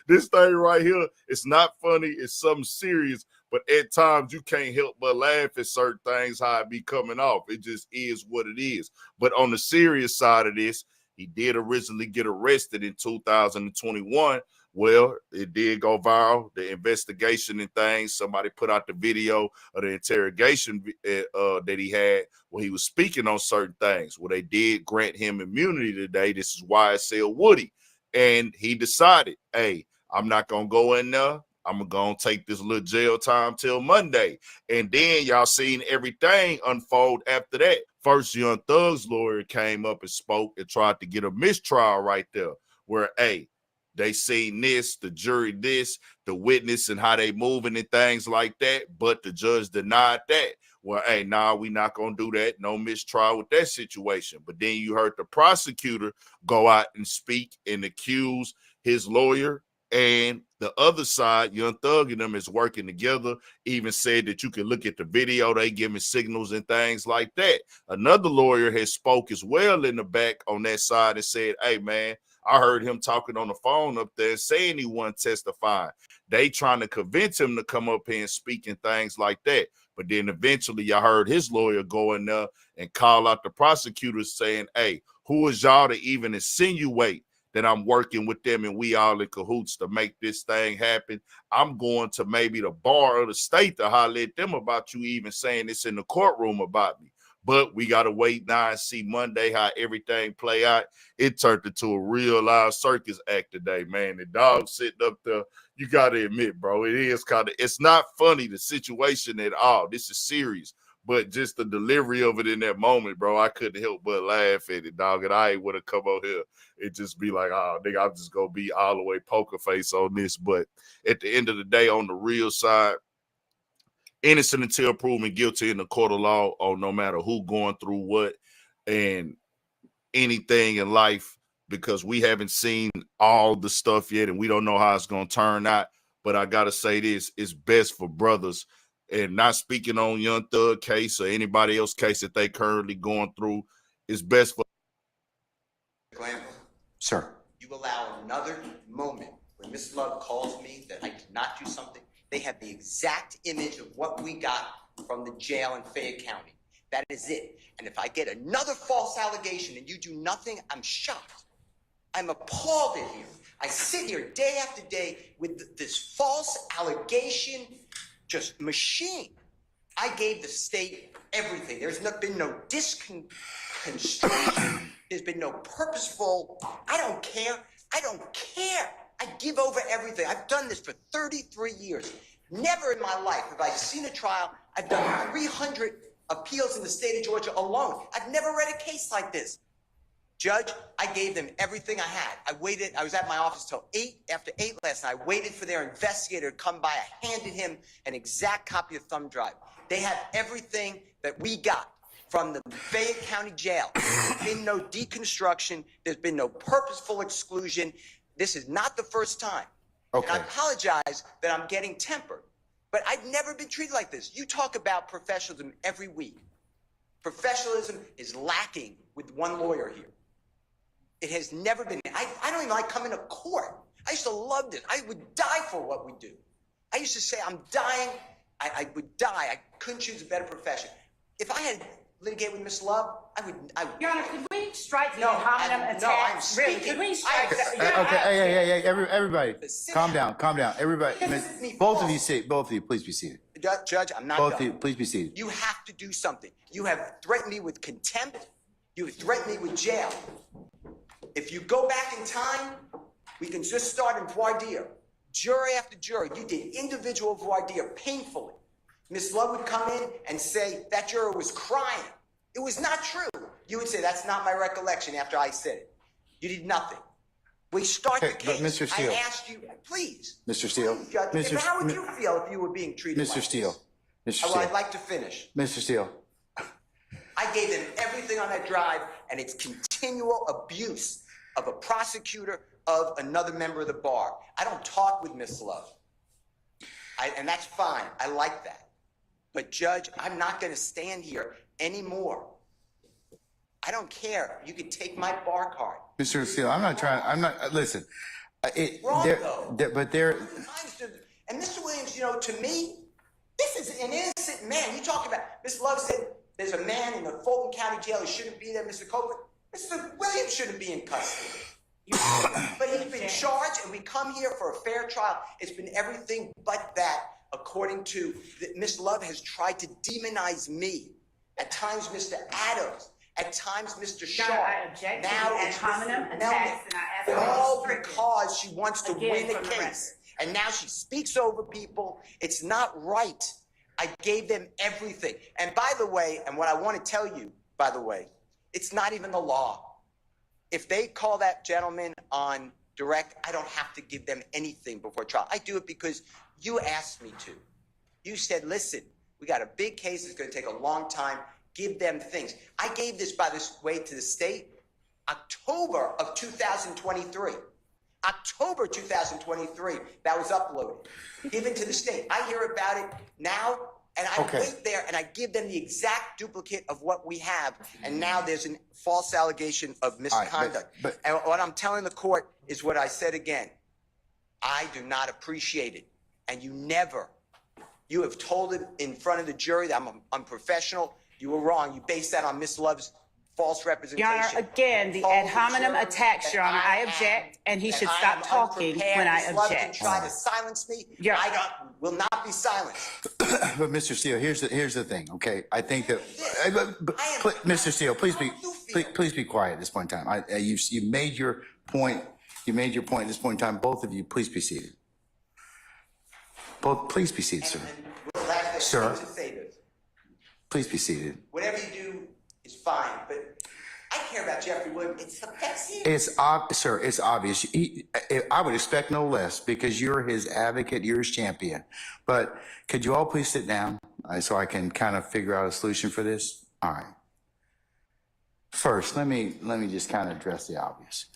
This thing right here, it's not funny, it's something serious, but at times you can't help but laugh at certain things, how it be coming off. It just is what it is. But on the serious side of this, he did originally get arrested in 2021. Well, it did go viral, the investigation and things. Somebody put out the video of the interrogation that he had where he was speaking on certain things. Well, they did grant him immunity today. This is YSL Woody. And he decided, hey, I'm not going to go in there. I'm going to take this little jail time till Monday. And then y'all seen everything unfold after that. First, Young Thug's lawyer came up and spoke and tried to get a mistrial right there where, hey, they seen this, the jury this, the witness and how they moving and things like that, but the judge denied that. Well, hey, nah, we not going to do that. No mistrial with that situation. But then you heard the prosecutor go out and speak and accuse his lawyer, and the other side, Young Thug and them is working together, even said that you can look at the video, they giving signals and things like that. Another lawyer has spoke as well in the back on that side and said, hey, man, I heard him talking on the phone up there saying he wasn't testifying. They trying to convince him to come up here and speak and things like that. But then eventually I heard his lawyer go in there and call out the prosecutors saying, hey, who is y'all to even insinuate that I'm working with them and we all in cahoots to make this thing happen? I'm going to maybe the bar of the state to holler at them about you even saying this in the courtroom about me. But we got to wait now and see Monday how everything play out. It turned into a real live circus act today, man. The dog sitting up there, you got to admit, bro, it's not funny, the situation at all. This is serious. But just the delivery of it in that moment, bro, I couldn't help but laugh at it, dog. And I ain't want to come out here and just be like, oh, nigga, I'm just going to be all the way poker face on this. But at the end of the day, on the real side, innocent until proven guilty in the court of law, or no matter who going through what and anything in life, because we haven't seen all the stuff yet and we don't know how it's going to turn out. But I got to say this, it's best for brothers. And not speaking on Young Thug case or anybody else case that they currently going through, it's best for. Glambo, Sir. you allow another moment when Miss Love calls me that I did not do something. They have the exact image of what we got from the jail in Fayette County. That is it. And if I get another false allegation and you do nothing, I'm shocked. I'm appalled at you. I sit here day after day with this false allegation just machine. I gave the state everything. There's been no disconstruction. There's been no purposeful, I don't care. I don't care. I give over everything. I've done this for 33 years. Never in my life have I seen a trial. I've done 300 appeals in the state of Georgia alone. I've never read a case like this. Judge, I gave them everything I had. I waited. I was at my office till 8 after 8 last night. I waited for their investigator to come by. I handed him an exact copy of thumb drive. They have everything that we got from the Fayette County Jail. There's been no deconstruction. There's been no purposeful exclusion. This is not the first time. Okay. And I apologize that I'm getting tempered, but I've never been treated like this. You talk about professionalism every week. Professionalism is lacking with one lawyer here. It has never been. I don't even like coming to court. I used to love this. I would die for what we do. I used to say, I'm dying. I would die. I couldn't choose a better profession. If I had litigated with Miss Love, I would. Your Honor, could we strike the No, hominem I'm attacks? Really, speaking. could we strike that? Okay, hey, everybody, calm down. Everybody, both of you please be seated. Judge, I'm not Both done. of you, please be seated. You have to do something. You have threatened me with contempt. You have threatened me with jail. If you go back in time, we can just start in voir dire. Jury after jury, you did individual voir dire painfully. Miss Love would come in and say that juror was crying. It was not true. You would say, that's not my recollection after I said it. You did nothing. We start the case. But Mr. Steele. I asked you, please. Mr. Steele. Please, Judge. How would you feel if you were being treated like Mr. Steele. this? Mr. Well, Steele. I'd like to finish. Mr. Steele. I gave them everything on that drive, and it's continual abuse of a prosecutor, of another member of the bar. I don't talk with Miss Love. And that's fine. I like that. But Judge, I'm not going to stand here anymore. I don't care. You can take my bar card. Mr. Steele, listen. Wrong, though. But there. And Mr. Williams, you know, to me, this is an innocent man. You talk about, Miss Love said there's a man in the Fulton County Jail who shouldn't be there, Mr. Copeland. Mr. Williams shouldn't be in custody. But he's been charged, and we come here for a fair trial. It's been everything but that, according to Miss Love has tried to demonize me. At times, Mr. Adams. At times, Mr. Shaw. I object to Now the it's ad hominem Mr. attacks, and I ask Melnick. for All restriction. because she wants to Again, win the for the case. And now she speaks over people. It's not right. I gave them everything. And by the way, and what I want to tell you, by the way, it's not even the law. If they call that gentleman on direct, I don't have to give them anything before trial. I do it because you asked me to. You said, listen, we got a big case. It's going to take a long time. Give them things. I gave this, by the way, to the state October of 2023. October 2023, that was uploaded, given to the state. I hear about it now, and I wait there, and I give them the exact duplicate of what we have. And now there's a false allegation of misconduct. And what I'm telling the court is what I said again. I do not appreciate it. And you have told it in front of the jury that I'm unprofessional. You were wrong. You based that on Miss Love's false representation. Your Honor, again, the ad hominem attacks, Your Honor. I object, and he should stop talking when I object. Try to silence me. Will not be silenced. But Mr. Steele, here's the thing. Okay, I think that Mr. Steele, please be quiet at this point in time. You made your point. You made your point at this point in time. Both of you, please be seated. Please be seated, sir. Sir, please be seated. Whatever you do is fine, but I care about Jeffrey Williams. It's obvious. I would expect no less because you're his advocate, you're his champion. But could you all please sit down so I can kind of figure out a solution for this? All right. First, let me just kind of address the obvious.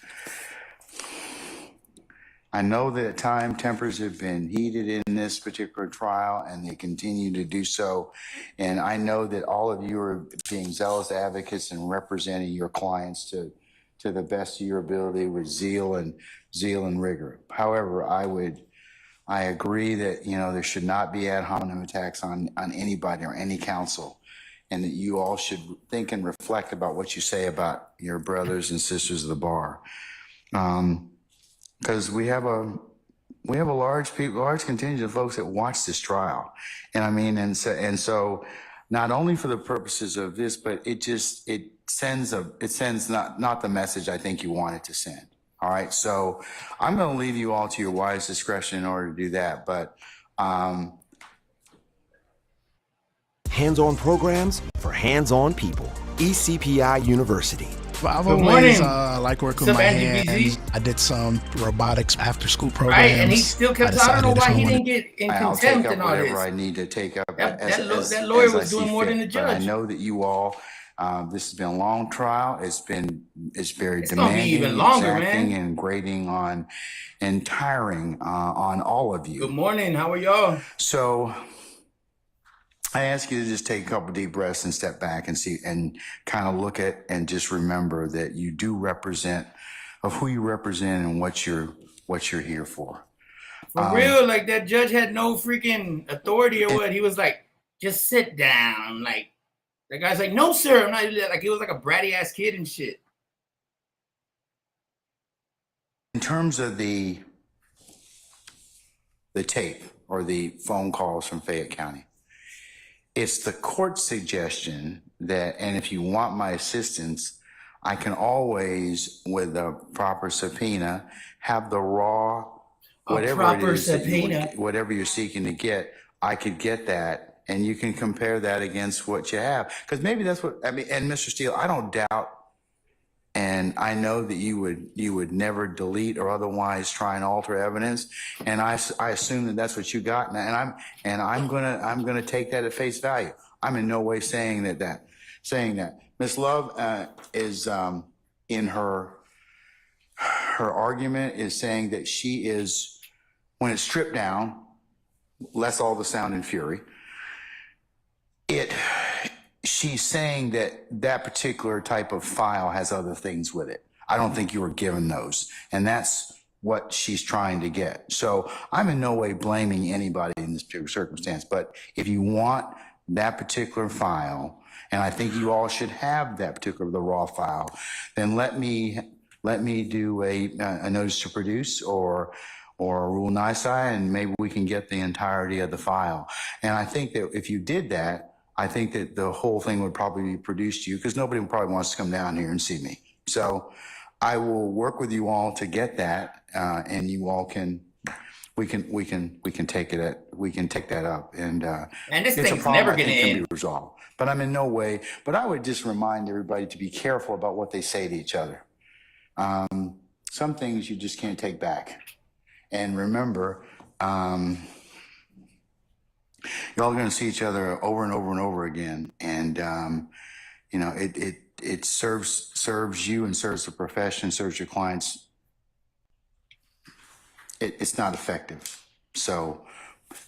I know that at times tempers have been heated in this particular trial, and they continue to do so. And I know that all of you are being zealous advocates and representing your clients to the best of your ability with zeal and rigor. However, I agree that there should not be ad hominem attacks on anybody or any counsel, and that you all should think and reflect about what you say about your brothers and sisters of the bar. Because we have a large contingent of folks that watch this trial, and so not only for the purposes of this, but it sends not the message I think you want it to send. All right, so I'm going to leave you all to your wise discretion in order to do that, but. Hands-on programs for hands-on people. ECPI University. I've always liked working with my hands. I did some robotics after school programs. Right, and he still kept. I don't know why he didn't get in contempt and all this. Whatever I need to take up. That lawyer was doing more than the judge. But I know that you all. This has been a long trial. It's very demanding, gonna be even longer, exacting, man. and grating on, and tiring on all of you. Good morning. How are y'all? So. I ask you to just take a couple deep breaths and step back and see and kind of look at and just remember that you do represent of who you represent and what you're here for. For real, like that judge had no freaking authority or what? He was like, just sit down. Like the guy's like, no, sir, I'm not. Like he was like a bratty ass kid and shit. In terms of the tape or the phone calls from Fayette County. It's the court's suggestion that, and if you want my assistance, I can always, with a proper subpoena, have the raw, whatever it is, whatever you're seeking to get, I could get that, and you can compare that against what you have. Because maybe that's what, and Mr. Steele, I don't doubt, and I know that you would never delete or otherwise try and alter evidence, and I assume that that's what you got, and I'm gonna take that at face value. I'm in no way saying that. Ms. Love is in her argument is saying that she is, when it's stripped down, less all the sound and fury. She's saying that particular type of file has other things with it. I don't think you were given those. And that's what she's trying to get. So I'm in no way blaming anybody in this particular circumstance. But if you want that particular file, and I think you all should have that particular, the raw file, then let me do a notice to produce or a rule nisi, and maybe we can get the entirety of the file. And I think that if you did that, I think that the whole thing would probably be produced to you because nobody probably wants to come down here and see me. So I will work with you all to get that, and you all we can take that up, and this it's thing's never going to can end. be resolved. But I'm in no way. But I would just remind everybody to be careful about what they say to each other. Some things you just can't take back, and remember. Y'all are going to see each other over and over and over again, and it serves you and serves the profession, serves your clients. It's not effective, so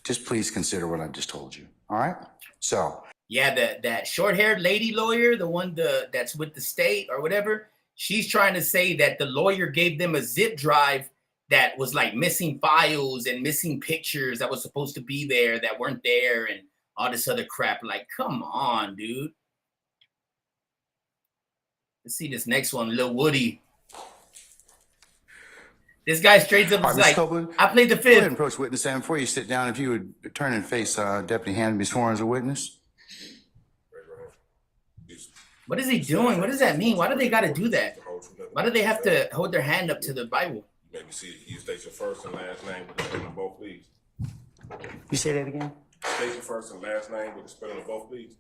just please consider what I've just told you. All right. So yeah, that short-haired lady lawyer, the one that's with the state or whatever, she's trying to say that the lawyer gave them a zip drive that was like missing files and missing pictures that was supposed to be there that weren't there and all this other crap. Like, come on, dude. Let's see this next one, Lil Woody. This guy straight up is Ms. like, Copeland, I played the go ahead fifth. and approach witness stand. Before you sit down, if you would turn and face Deputy Hand, be sworn as a witness. What is he doing? What does that mean? Why do they got to do that? Why do they have to hold their hand up to the Bible? Maybe see, you state your first and last name with the spelling of both, please. You say that again? State your first and last name with the spelling of both, please.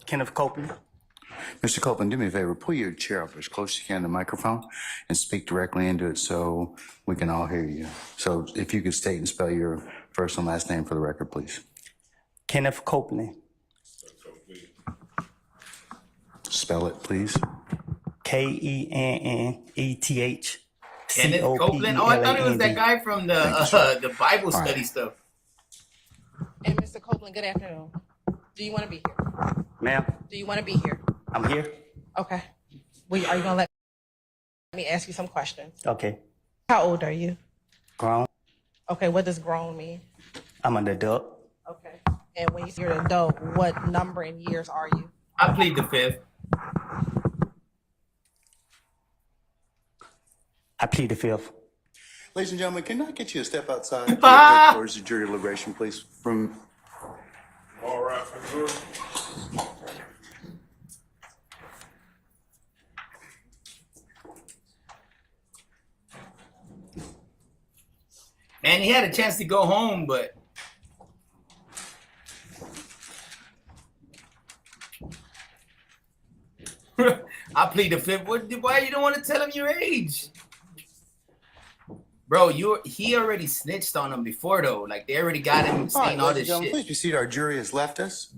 Kenneth Copeland. Mr. Copeland, do me a favor, pull your chair up as close as you can to the microphone and speak directly into it so we can all hear you. So if you could state and spell your first and last name for the record, please. Kenneth Copeland. Spell it, please. Kenneth. Kenneth Copeland? Oh, I thought it was that guy from the Bible study stuff. And Mr. Copeland, good afternoon. Do you want to be here? Ma'am, Do you want to be here? I'm here. Okay. Are you going to let me ask you some questions? Okay. How old are you? Grown. Okay, what does grown mean? I'm an adult. Okay. And when you say you're an adult, what number in years are you? I plead the fifth. I plead the fifth. Ladies and gentlemen, can I get you to step outside towards the jury deliberation, please? All right, sir. Man, he had a chance to go home, but I plead the fifth. Why you don't want to tell him your age? Bro, he already snitched on him before though. Like they already got him saying all this shit. Please be seated. Our jury has left us.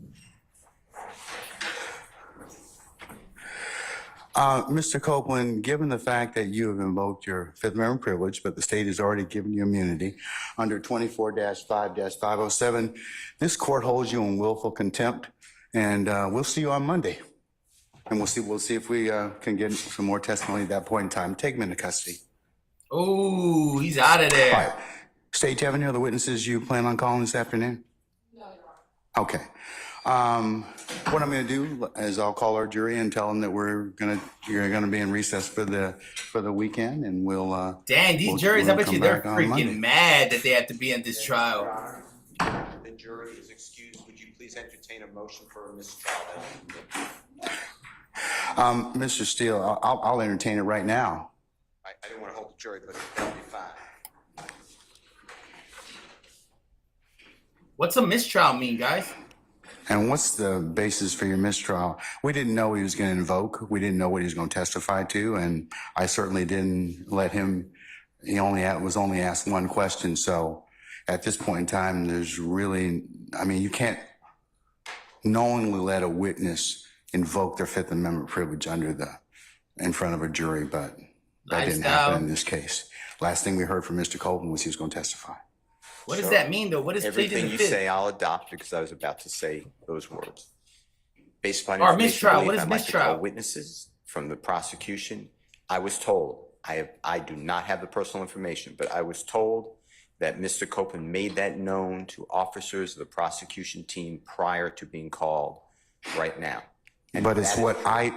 Mr. Copeland, given the fact that you have invoked your Fifth Amendment privilege, but the state has already given you immunity under 24-5-507, this court holds you in willful contempt, and we'll see you on Monday. And we'll see if we can get some more testimony at that point in time. Take him into custody. Oh, he's out of there. All right. State, do you have any other witnesses you plan on calling this afternoon? No, Your Honor. Okay. What I'm going to do is I'll call our jury and tell them that you're gonna be in recess for the weekend, and we'll. Dang, these juries! I bet you they're freaking mad that they have to be in this trial. The jury is excused. Would you please entertain a motion for a mistrial? Mr. Steele, I'll entertain it right now. I didn't want to hold the jury, but that'll be fine. What's a mistrial mean, guys? And what's the basis for your mistrial? We didn't know he was going to invoke. We didn't know what he was going to testify to, and I certainly didn't let him. He was only asked one question. So at this point in time, there's really, you can't knowingly let a witness invoke their Fifth Amendment privilege in front of a jury, but that didn't happen in this case. Last thing we heard from Mr. Copeland was he was going to testify. What does that mean, though? What is everything pleading the you fifth? say? I'll adopt because I was about to say those words. Based upon Or information mistrial. What is I'd like to mistrial? call witnesses from the prosecution. I was told. I do not have the personal information, but I was told that Mr. Copeland made that known to officers of the prosecution team prior to being called right now. But it's what I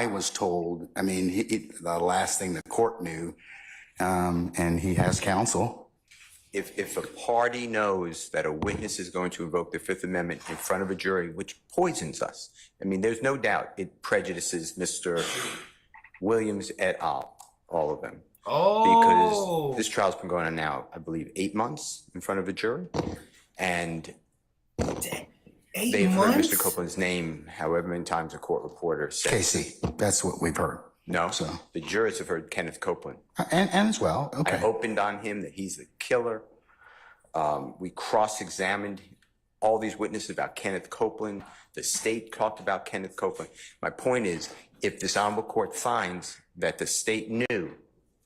was told. The last thing the court knew, and he has counsel. If a party knows that a witness is going to invoke the Fifth Amendment in front of a jury, which poisons us, there's no doubt it prejudices Mr. Williams et al., all of them. Oh. Because this trial's been going on now, I believe, 8 months in front of a jury. And they've heard Mr. Copeland's name however many times a court reporter says. Casey, that's what we've heard. No, the jurors have heard Kenneth Copeland. And as well, okay. I opened on him that he's the killer. We cross-examined all these witnesses about Kenneth Copeland. The state talked about Kenneth Copeland. My point is, if this honorable court finds that the state knew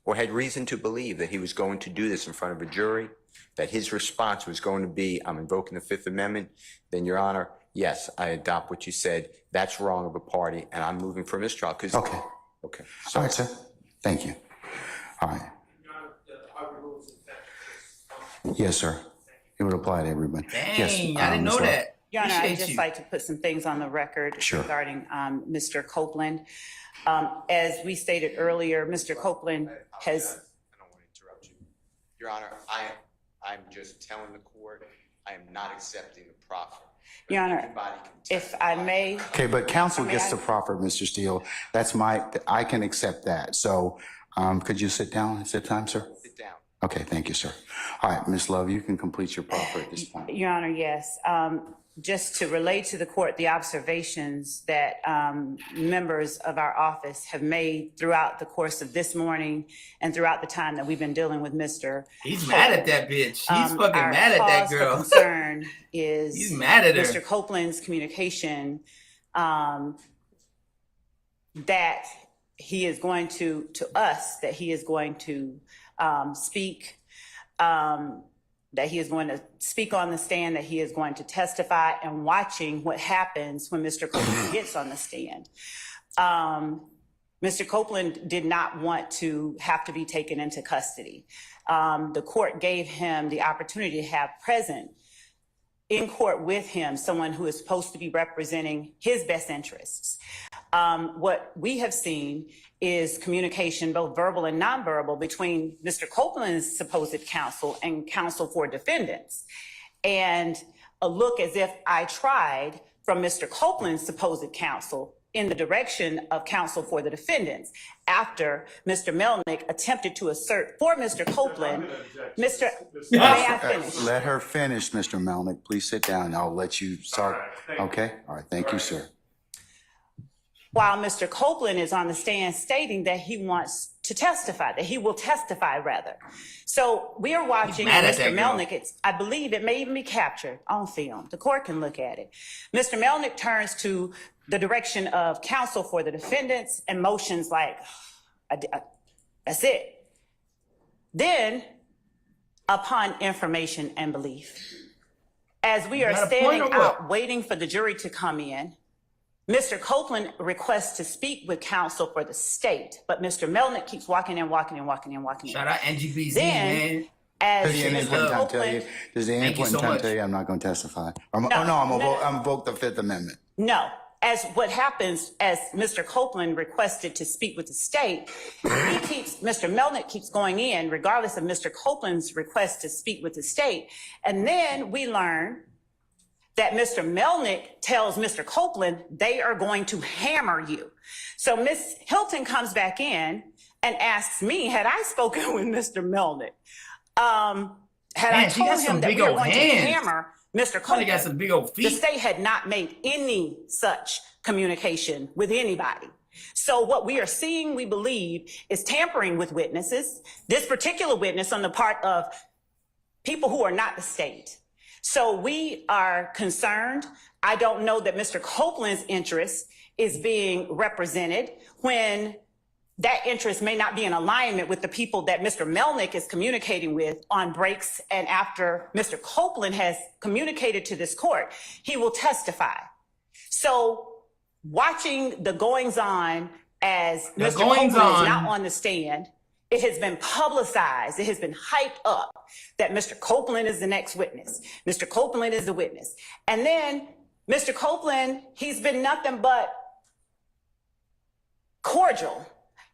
or had reason to believe that he was going to do this in front of a jury, that his response was going to be, I'm invoking the Fifth Amendment, then, Your Honor, yes, I adopt what you said. That's wrong of a party, and I'm moving for mistrial. Okay. Okay. All right, sir. Thank you. All right. Yes, sir. It would apply to everybody. Dang, Yes, I didn't know that. Your Honor, I'd Appreciate just you. like to put some things on the record regarding Mr. Copeland. As we stated earlier, Mr. Copeland has. I don't want to interrupt you. Your Honor, I'm just telling the court I am not accepting the proffer. Your Honor, if I may. Okay, but counsel gets to proffer, Mr. Steele. I can accept that. So could you sit down? Is it time, sir? Sit down. Okay, thank you, sir. All right, Ms. Love, you can complete your proffer at this point. Your Honor, yes. Just to relate to the court the observations that members of our office have made throughout the course of this morning and throughout the time that we've been dealing with Mr. He's mad at that bitch. He's fucking our mad at that cause for girl. concern is He's mad at her. Mr. Copeland's communication that he is going to us, that he is going to speak, that he is going to speak on the stand, that he is going to testify, and watching what happens when Mr. Copeland gets on the stand. Mr. Copeland did not want to have to be taken into custody. The court gave him the opportunity to have present in court with him someone who is supposed to be representing his best interests. What we have seen is communication, both verbal and nonverbal, between Mr. Copeland's supposed counsel and counsel for defendants. And a look as if I tried from Mr. Copeland's supposed counsel in the direction of counsel for the defendants after Mr. Melnick attempted to assert for Mr. Copeland, may I finish? Let her finish, Mr. Melnick. Please sit down. I'll let you start. Okay? All right. Thank you, sir. While Mr. Copeland is on the stand stating that he wants to testify, that he will testify rather. So we are watching Mr. Melnick. I believe it may even be captured on film. The court can look at it. Mr. Melnick turns to the direction of counsel for the defendants and motions like, that's it. Then, upon information and belief, as we are standing out waiting for the jury to come in, Mr. Copeland requests to speak with counsel for the state, but Mr. Melnick keeps walking in. Shout out NGBZ, then, man. As Does the influence tell you I'm not going to testify? I'm invoke the Fifth Amendment. No. As what happens, as Mr. Copeland requested to speak with the state, Mr. Melnick keeps going in regardless of Mr. Copeland's request to speak with the state. And then we learn that Mr. Melnick tells Mr. Copeland they are going to hammer you. So Ms. Hilton comes back in and asks me, had I spoken with Mr. Melnick? Had I told him that we were going to hammer Mr. Copeland? Got some big old feet. The state had not made any such communication with anybody. So what we are seeing, we believe, is tampering with witnesses, this particular witness on the part of people who are not the state. So we are concerned. I don't know that Mr. Copeland's interest is being represented when that interest may not be in alignment with the people that Mr. Melnick is communicating with on breaks. And after Mr. Copeland has communicated to this court, he will testify. So watching the goings on as Mr. Copeland is not on the stand, it has been publicized, it has been hyped up that Mr. Copeland is the next witness. Mr. Copeland is the witness. And then Mr. Copeland, he's been nothing but cordial.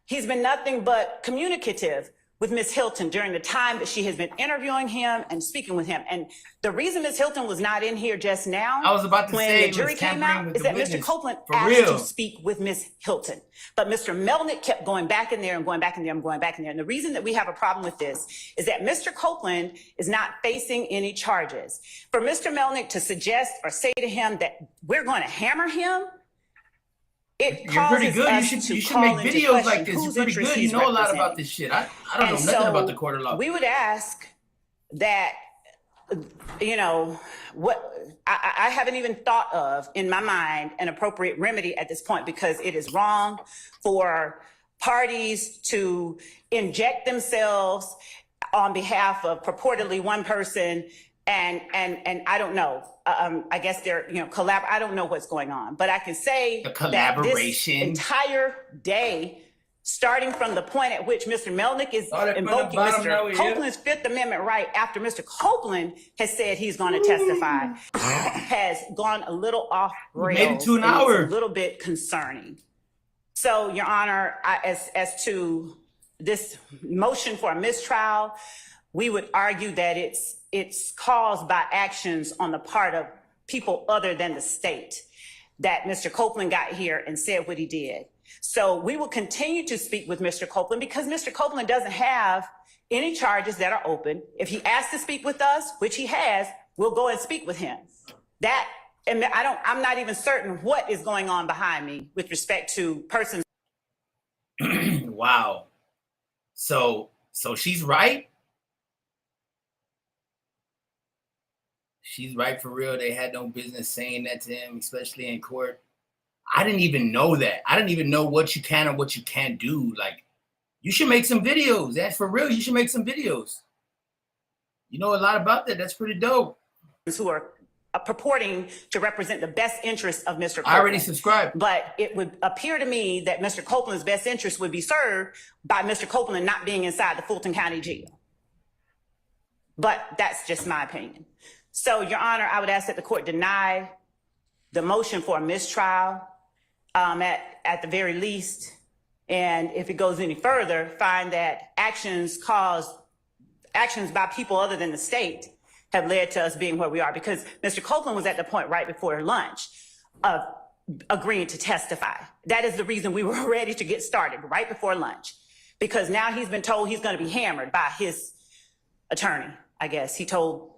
He's been nothing but communicative with Ms. Hilton during the time that she has been interviewing him and speaking with him. And the reason Ms. Hilton was not in here just now, I was about to when say the jury came out, is that Mr. Copeland For asked real. to speak with Ms. Hilton. But Mr. Melnick kept going back in there and going back in there and going back in there. And the reason that we have a problem with this is that Mr. Copeland is not facing any charges. For Mr. Melnick to suggest or say to him that we're going to hammer him, it You're pretty causes good. us You to should call make into videos question like this. You're whose pretty interest good. You he's know a lot representing. about this shit. I don't know And nothing so about the court of law. we would ask that, you know, what I haven't even thought of in my mind an appropriate remedy at this point, because it is wrong for parties to inject themselves on behalf of purportedly one person. And I don't know. I guess they're, I don't know what's going on, but I can say The that collaboration. this entire day starting from the point at which Mr. Melnick is invoking Mr. Copeland's Fifth Amendment right after Mr. Copeland has said he's going to testify, has gone a little off rails. Made it to an hour. It's a little bit concerning. So, Your Honor, as to this motion for a mistrial, we would argue that it's caused by actions on the part of people other than the state that Mr. Copeland got here and said what he did. So we will continue to speak with Mr. Copeland because Mr. Copeland doesn't have any charges that are open. If he asks to speak with us, which he has, we'll go and speak with him. And I'm not even certain what is going on behind me with respect to persons. Wow. So she's right. She's right for real. They had no business saying that to him, especially in court. I didn't even know that. I didn't even know what you can and what you can't do. Like, you should make some videos. That's for real. You should make some videos. You know a lot about that. That's pretty dope. Who are purporting to represent the best interests of Mr. Copeland. I already subscribed. But it would appear to me that Mr. Copeland's best interest would be served by Mr. Copeland not being inside the Fulton County Jail. But that's just my opinion. So, Your Honor, I would ask that the court deny the motion for a mistrial at the very least. And if it goes any further, find that actions by people other than the state have led to us being where we are, because Mr. Copeland was at the point right before lunch of agreeing to testify. That is the reason we were ready to get started right before lunch, because now he's been told he's going to be hammered by his attorney. I guess he told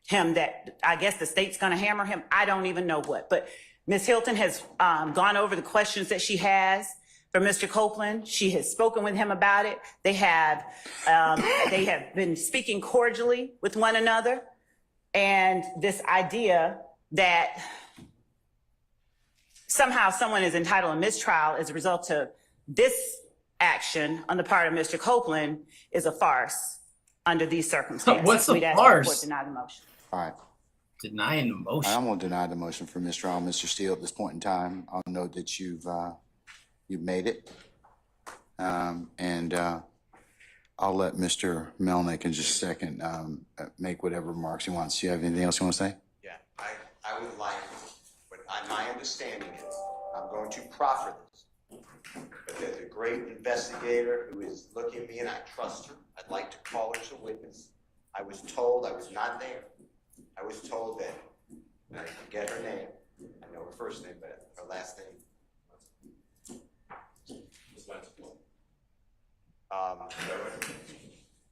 him that I guess the state's going to hammer him. I don't even know what, but Ms. Hilton has gone over the questions that she has for Mr. Copeland. She has spoken with him about it. They have been speaking cordially with one another. And this idea that somehow someone is entitled to a mistrial as a result of this action on the part of Mr. Copeland is a farce under these circumstances. What's a We'd ask farce? the court to deny the motion. All right. Denying the motion. I'm going to deny the motion for mistrial, Mr. Steele, at this point in time. I'll note that you've made it. I'll let Mr. Melnick in just a second make whatever remarks he wants. Do you have anything else you want to say? Yeah, I would like, but my understanding is, I'm going to proffer this, but there's a great investigator who is looking at me and I trust her. I'd like to call her as a witness. I was told, I was not there. I was told that, I forget her name, I know her first name, but her last name.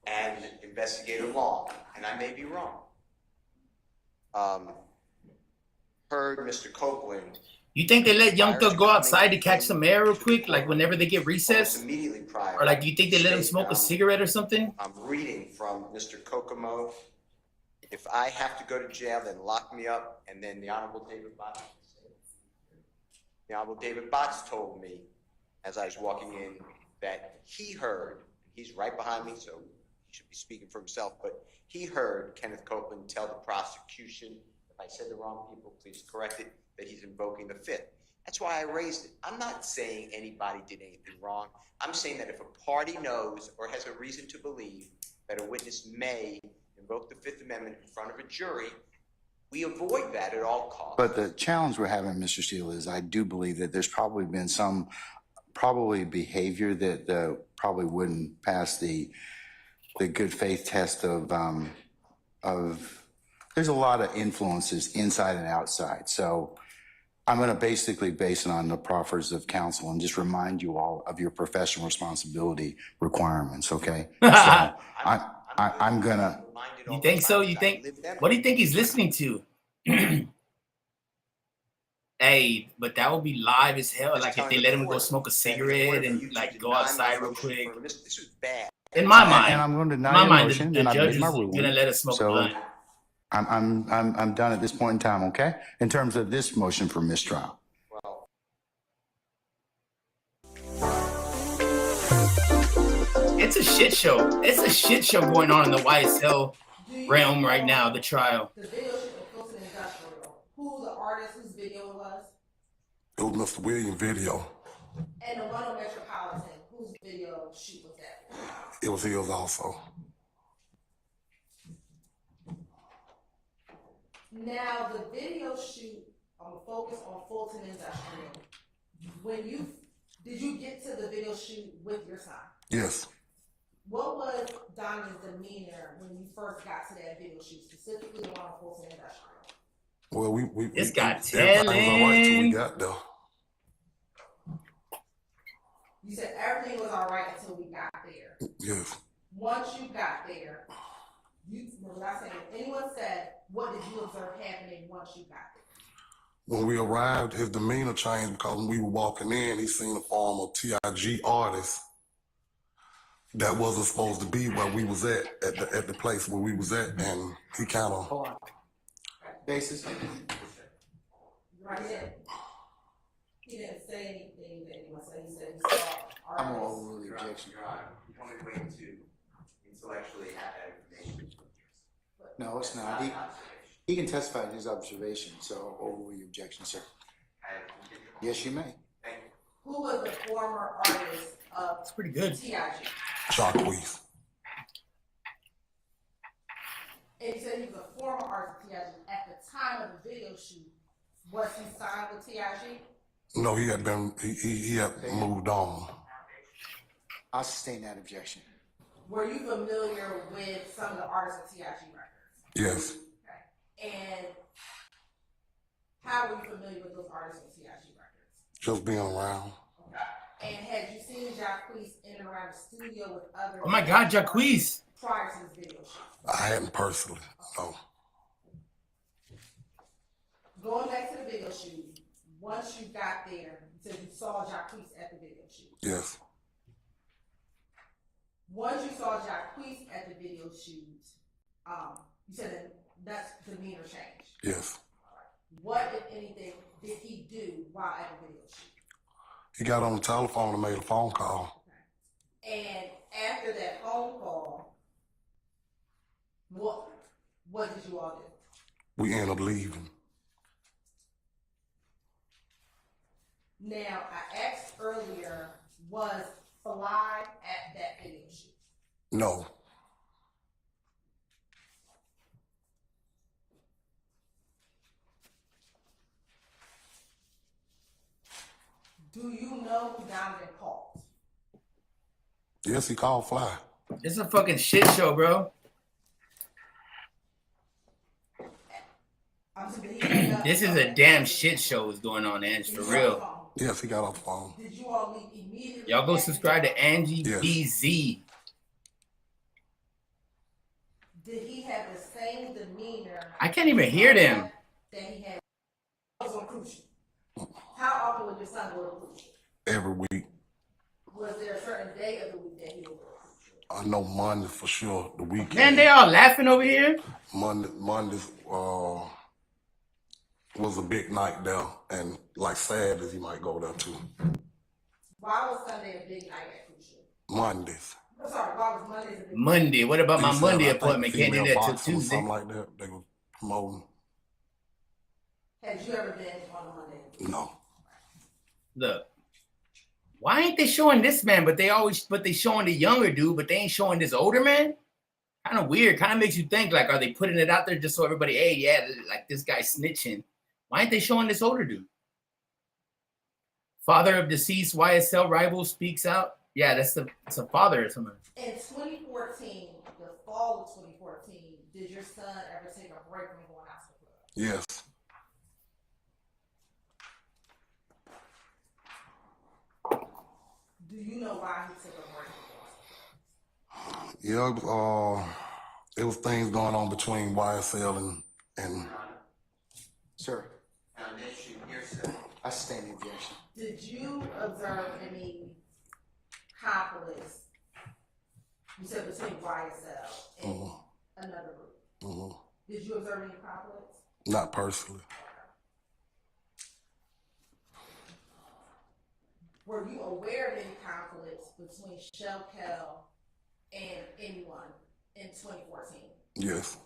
And Investigator Long, and I may be wrong, heard Mr. Copeland. You think they let Young Thug go outside to catch some air real quick, like whenever they get recess? Immediately prior. Or like, you think they let him smoke a cigarette or something? I'm reading from Mr. Kokomo. If I have to go to jail, then lock me up. And then the Honorable David Botts. The Honorable David Botts told me, as I was walking in, that he heard, he's right behind me, so he should be speaking for himself, but he heard Kenneth Copeland tell the prosecution, if I said the wrong people, please correct it, that he's invoking the Fifth. That's why I raised it. I'm not saying anybody did anything wrong. I'm saying that if a party knows or has a reason to believe that a witness may invoke the Fifth Amendment in front of a jury, we avoid that at all costs. But the challenge we're having, Mr. Steele, is I do believe that there's probably been some behavior that probably wouldn't pass the good faith test of there's a lot of influences inside and outside. So I'm going to basically base it on the proffers of counsel and just remind you all of your professional responsibility requirements. Okay. So I'm gonna. You think so? You think? What do you think he's listening to? Hey, but that would be live as hell. Like if they let him go smoke a cigarette and like go outside real quick. This was bad. In my mind, and I'm going to deny your motion, the and I've judge made is my ruling. gonna let us smoke a blunt. I'm done at this point in time. Okay. In terms of this motion for mistrial. It's a shit show. It's a shit show going on in the YSL realm right now, the trial. The video should have posted in Industrial. Who the artist whose video it was? It was Mr. Williams' video. And the one on Metropolitan, whose video video shoot was that? It was his also. Now the video shoot focus on Fulton Industrial. Did you get to the video shoot with your son? Yes. What was Donnie's demeanor when you first got to that video shoot, specifically the one on Fulton Industrial? Well, we This guy everything was all right till we telling. got there. You said everything was all right until we got there. Yes. Once you got there, when I said, if anyone said, what did you observe happening once you got there? When we arrived, his demeanor changed because when we were walking in, he seen a form of TIG artist that wasn't supposed to be where we was at the place where we was at, and he kind of. Hold on. Basis. Right there. He didn't say anything that anyone said. He said he saw I'm gonna artists. overrule the objection. You only wait to intellectually have that information. No, it's not. He can testify in his observation, so I'll overrule your objection, sir. Yes, you may. Who was the former artist of It's pretty good. TIG? Jacquees. And you said he was a former artist of TIG. At the time of the video shoot, was he signed with TIG? No, he had been. He had moved on. I'll sustain that objection. Were you familiar with some of the artists of TIG records? Yes. Okay. And how were you familiar with those artists of TIG records? Just being around. And had you seen Jacquees in and around the studio with other? Oh my God, Jacquees. Prior to this video shoot. I hadn't personally. No. Going back to the video shoot, once you got there, you said you saw Jacquees at the video shoot. Yes. Once you saw Jacquees at the video shoot, you said that demeanor changed. Yes. What, if anything, did he do while at the video shoot? He got on the telephone and made a phone call. And after that phone call, what did you all do? We ended up leaving. Now, I asked earlier, was Fly at that video shoot? No. Do you know who Donovan called? Yes, he called Fly. It's a fucking shit show, bro. This is a damn shit show what's going on, Ange, for real. Yes, he got off the phone. Did you all leave immediately? Y'all go subscribe to Angie Yes. BZ. Did he have the same demeanor? I can't even hear them. That he had was on cruise ship. How often would your son go to cruise ship? Every week. Was there a certain day of the week that he would go? I know Monday for sure. The weekend. Man, they all laughing over here. Monday was a big night there, and like Saturdays he might go there too. Why was Sunday a big night at cruise ship? Mondays. I'm sorry, why was Monday a big Monday. What about my They said, Monday I think, appointment? Can't do female that till boxing or Tuesday. Something like that. They were promoting. Had you ever been on a Monday? No. Look, why ain't they showing this man? But they showing the younger dude, but they ain't showing this older man. Kind of weird. Kind of makes you think like, are they putting it out there just so everybody, hey, yeah, like this guy's snitching? Why ain't they showing this older dude? Father of deceased YSL rival speaks out. Yeah, it's a father or something. In 2014, the fall of 2014, did your son ever take a break from going out to the club? Yes. Do you know why he took a break? Yeah, it was things going on between YSL and Sir. I sustain the objection. Did you observe any conflicts? You said between YSL and another group. Did you observe any conflicts? Not personally. Were you aware of any conflicts between Shell Kel and anyone in 2014? Yes.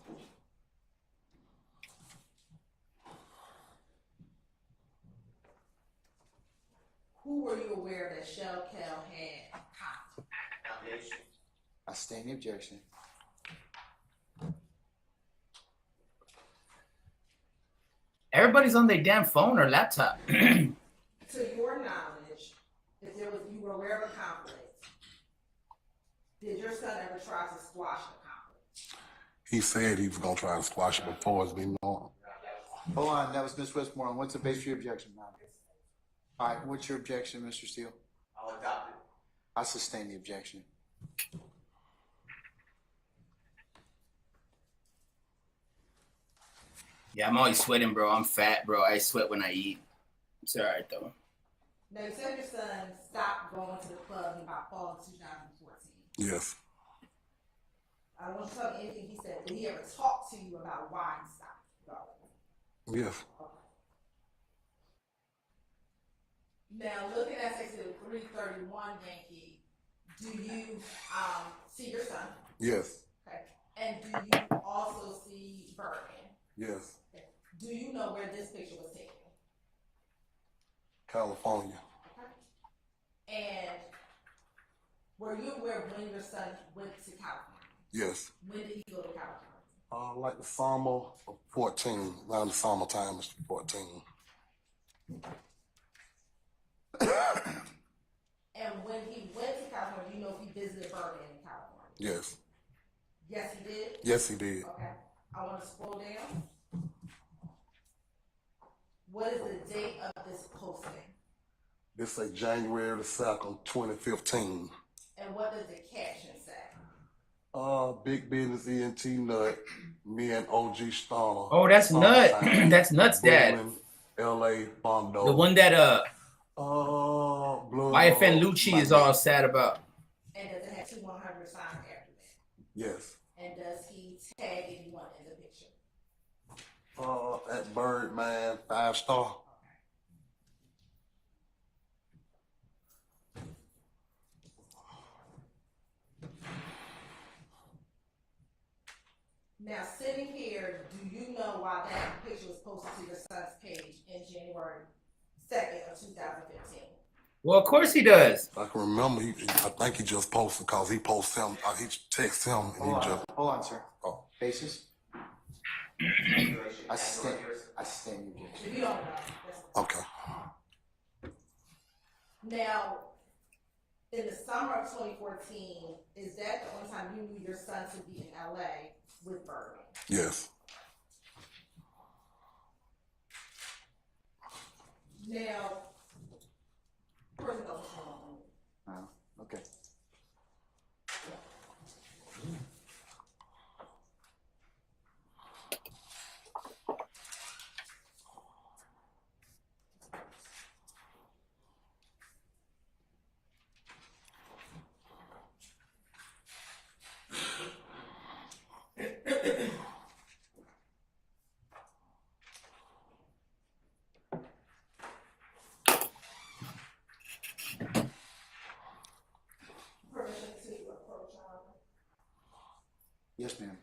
Who were you aware that Shell Kel had conflicts? I sustain the objection. Everybody's on their damn phone or laptop. To your knowledge, if you were aware of a conflict, did your son ever try to squash the conflict? He said he was gonna try to squash it before it's been known. Hold on, that was Ms. Westmoreland. What's the base for your objection, ma'am? All right, what's your objection, Mr. Steele? I'll adopt it. I sustain the objection. Yeah, I'm always sweating, bro. I'm fat, bro. I sweat when I eat. It's all right, though. Now, you said your son stopped going to the club in about fall of 2014. Yes. I don't want to tell me anything he said. Did he ever talk to you about why he stopped going? Yes. Now, looking at Section 331, Yankee, do you see your son? Yes. Okay. And do you also see Bergen? Yes. Okay. Do you know where this picture was taken? California. Okay. And were you aware when your son went to California? Yes. When did he go to California? Like the summer of 14, around the summertime is 14. And when he went to California, do you know if he visited Bergen in California? Yes. Yes, he did? Yes, he did. Okay. I want to scroll down. What is the date of this posting? This say January the 2nd, 2015. And what does the caption say? Big Business ENT Nut, me and OG Stoner. Oh, that's Nut. That's Nut's dad. LA Bondo. The one that Blood YFN Lucci is all sad about. And does it have 200 signs after that? Yes. And does he tag anyone in the picture? At Birdman 5-star. Now, sitting here, do you know why that picture was posted to your son's page in January 2nd of 2015? Well, of course he does. I can remember, I think he just posted because he posted him, he texted him and Hold he on, just. hold on, sir. Oh. Basis? I sustain the objection. If you don't know. Okay. Now, in the summer of 2014, is that the only time you knew your son to be in LA with Bergen? Yes. Now, person knows what's going on. Okay. Yes, ma'am.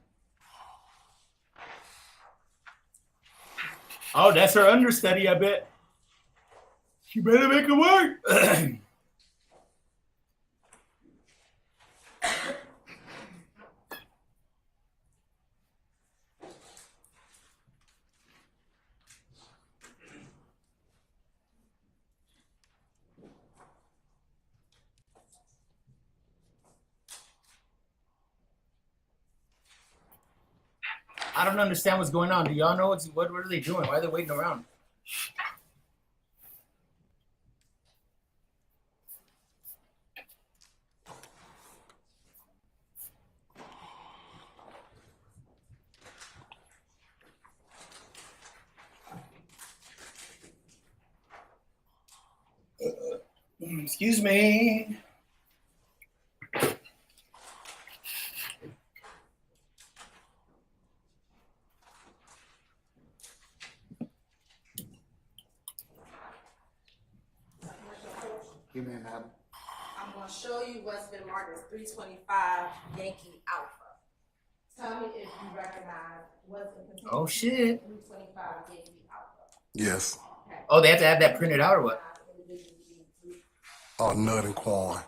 Oh, that's her understudy, I bet. She better make it work. I don't understand what's going on. Do y'all know what are they doing? Why are they waiting around? Excuse me. You may, madam. I'm going to show you what's been marked as 325 Yankee Alpha. Tell me if you recognize what's in contained. Oh, shit. 325 Yankee Alpha. Yes. Okay. Oh, they have to have that printed out or what? Nut and Quan.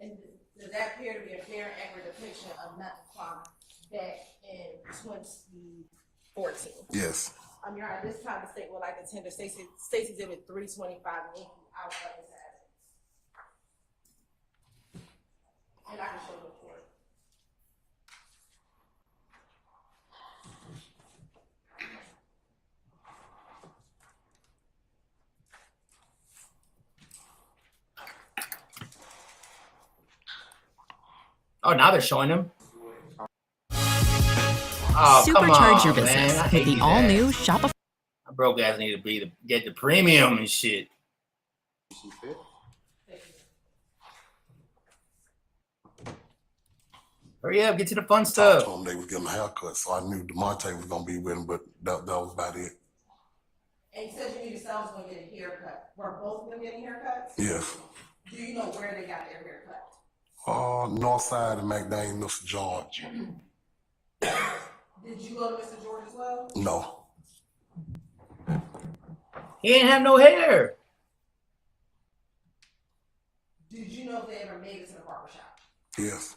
And Does that appear to be a fair and accurate depiction of Nut Clown back in 2014? Yes. Your Honor, this time the state would like to tender State's Exhibit 325 Yankee out of this evidence. And I can show the court. Oh, now they're showing them. Oh, Supercharge your man. business I with hate the these all-new ads. Shopify. My broke ass need to get the premium and shit. Hurry up, get to the fun stuff. I told them they was getting a haircut, so I knew DeMonte was gonna be with him, but that was about it. And you said you knew Sal was going to get a haircut. Were both of them getting haircuts? Yes. Do you know where they got their haircut? North side of McDaniel, Mr. George. Did you go to Mr. George as well? No. He ain't have no hair. Did you know if they ever made it to the barbershop? Yes.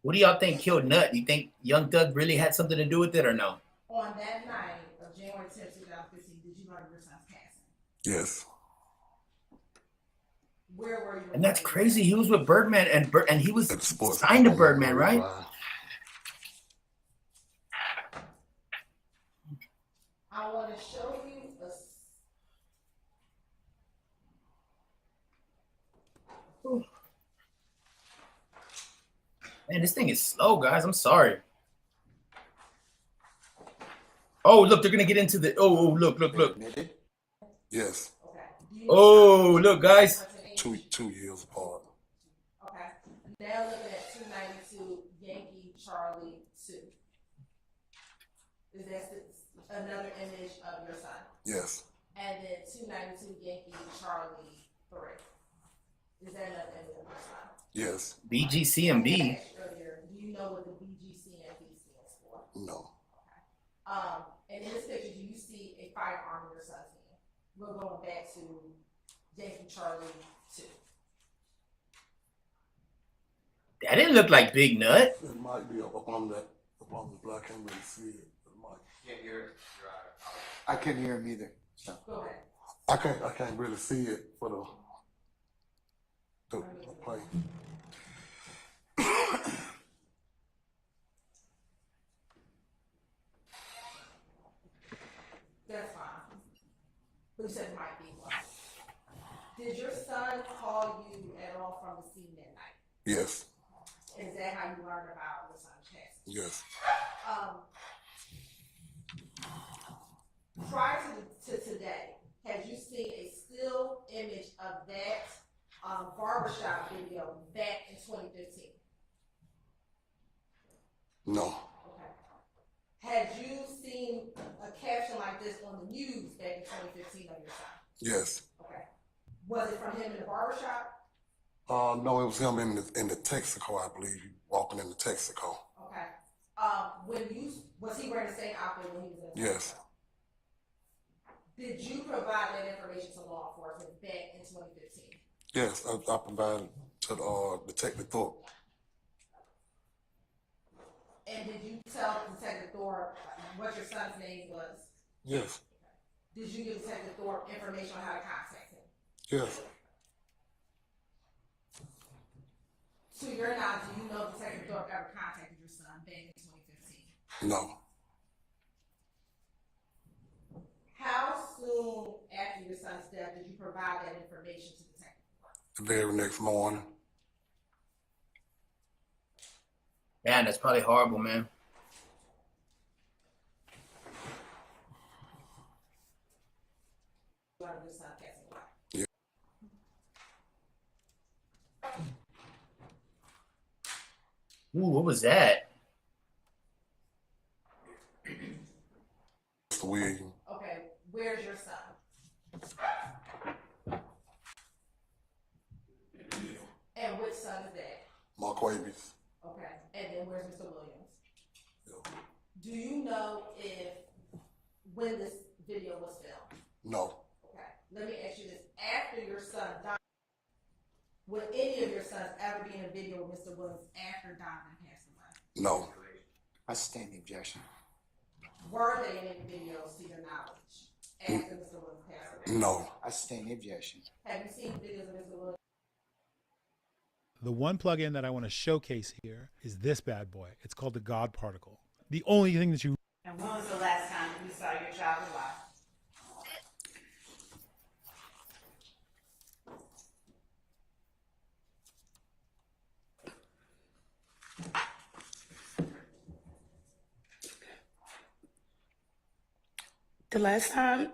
What do y'all think killed Nut? You think Young Thug really had something to do with it or no? On that night of January 10, 2015, did you learn your son's passing? Yes. Where were you? And that's crazy. He was with Birdman and he was signed to Birdman, right? I want to show you Man, this thing is slow, guys. I'm sorry. Oh, look, they're gonna get into the. Oh, look. Yes. Oh, look, guys. 2 years apart. Okay. Now looking at 292 Yankee Charlie 2. Is that another image of your son? Yes. And then 292 Yankee Charlie 3. Is that another image of your son? Yes. BGCMB. Earlier, do you know what the BGCMB stands for? No. And in this picture, do you see a firearm in your son's hand? We're going back to Yankee Charlie 2. That didn't look like Big Nut. It might be up on the block. I can't really see it. It might. Can't hear it. I couldn't hear him either. So. Go ahead. I can't really see it for the play. That's fine. Who said it might be one? Did your son call you at all from the scene that night? Yes. Is that how you learned about your son's passing? Yes. Prior to today, had you seen a still image of that barbershop video back in 2015? No. Had you seen a caption like this on the news back in 2015 of your son? Yes. Okay. Was it from him in the barbershop? No, it was him in the Texaco, I believe, walking in the Texaco. Okay. Was he wearing the same outfit when he was in the Yes. Did you provide that information to law enforcement back in 2015? Yes, I provided to Detective Thorpe. And did you tell Detective Thorpe what your son's name was? Yes. Did you give Detective Thorpe information on how to contact him? Yes. To your knowledge, do you know Detective Thorpe ever contacted your son back in 2015? No. How soon after your son's death did you provide that information to Detective Thorpe? The very next morning. Man, that's probably horrible, man. Yeah. Ooh, what was that? Mr. William. Okay, where's your son? And which son is that? Mark Wabies. Okay, and then where's Mr. Williams? Do you know if when this video was filmed? No. Okay. Let me ask you this. After your son died, would any of your sons ever be in a video with Mr. Williams after Donovan passed away? No. I sustain the objection. Were they in any videos to your knowledge after Mr. Williams passed away? No. I sustain the objection. Have you seen videos of Mr. Williams? The one plugin that I want to showcase here is this bad boy. It's called the God Particle. The only thing that you... And when was the last time you saw your child alive? The last time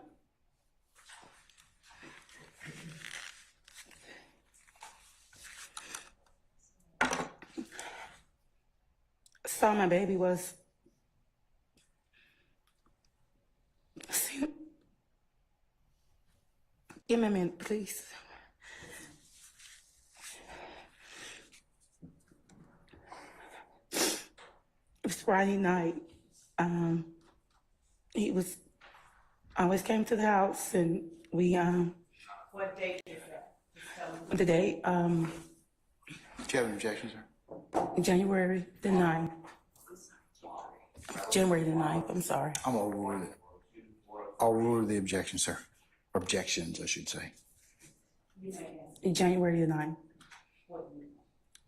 I saw my baby was give me a minute, please. It was Friday night. He was always came to the house, and we What date is that? Just tell me. the date Do you have an objection, sir? January the 9th. January the 9th, I'm sorry. I'm overruled. I'll rule the objection, sir. Objections, I should say. January the 9th,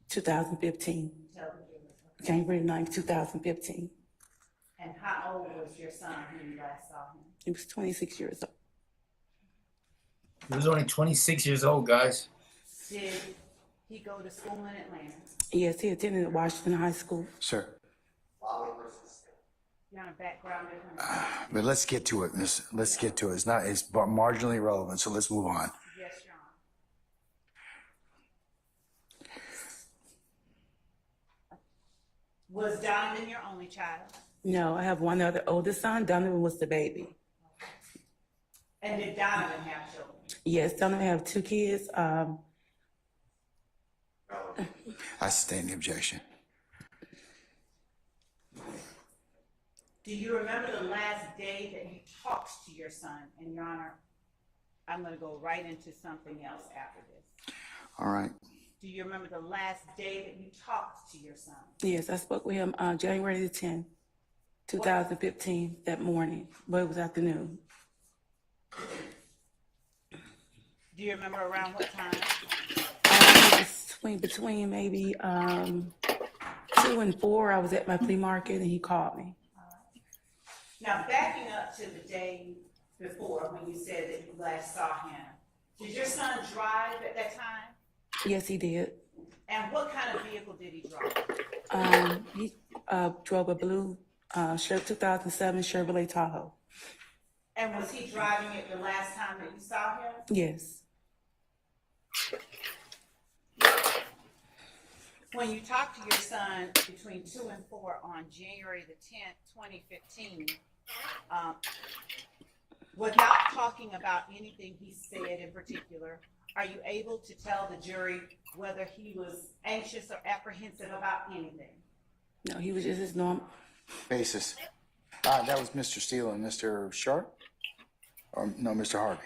2015. January the 9th, 2015. And how old was your son when you last saw him? He was 26 years old. He was only 26 years old, guys. Did he go to school in Atlanta? Yes, he attended Washington High School. Sir. You on a background difference? But let's get to it, miss. Let's get to it. It's marginally relevant, so let's move on. Yes, Your Honor. Was Donovan your only child? No, I have one other oldest son. Donovan was the baby. And did Donovan have children? Yes, Donovan have 2 kids. I sustain the objection. Do you remember the last day that you talked to your son? And Your Honor, I'm going to go right into something else after this. All right. Do you remember the last day that you talked to your son? Yes, I spoke with him January the 10th, 2015, that morning, but it was afternoon. Do you remember around what time? It was between maybe 2 and 4. I was at my flea market and he called me. Now, backing up to the day before when you said that you last saw him, did your son drive at that time? Yes, he did. And what kind of vehicle did he drive? He drove a blue 2007 Chevrolet Tahoe. And was he driving it the last time that you saw him? Yes. When you talked to your son between 2 and 4 on January the 10th, 2015, without talking about anything he said in particular, are you able to tell the jury whether he was anxious or apprehensive about anything? No, he was just his normal. Basis. That was Mr. Steele and Mr. Sharp? Or no, Mr. Harvey?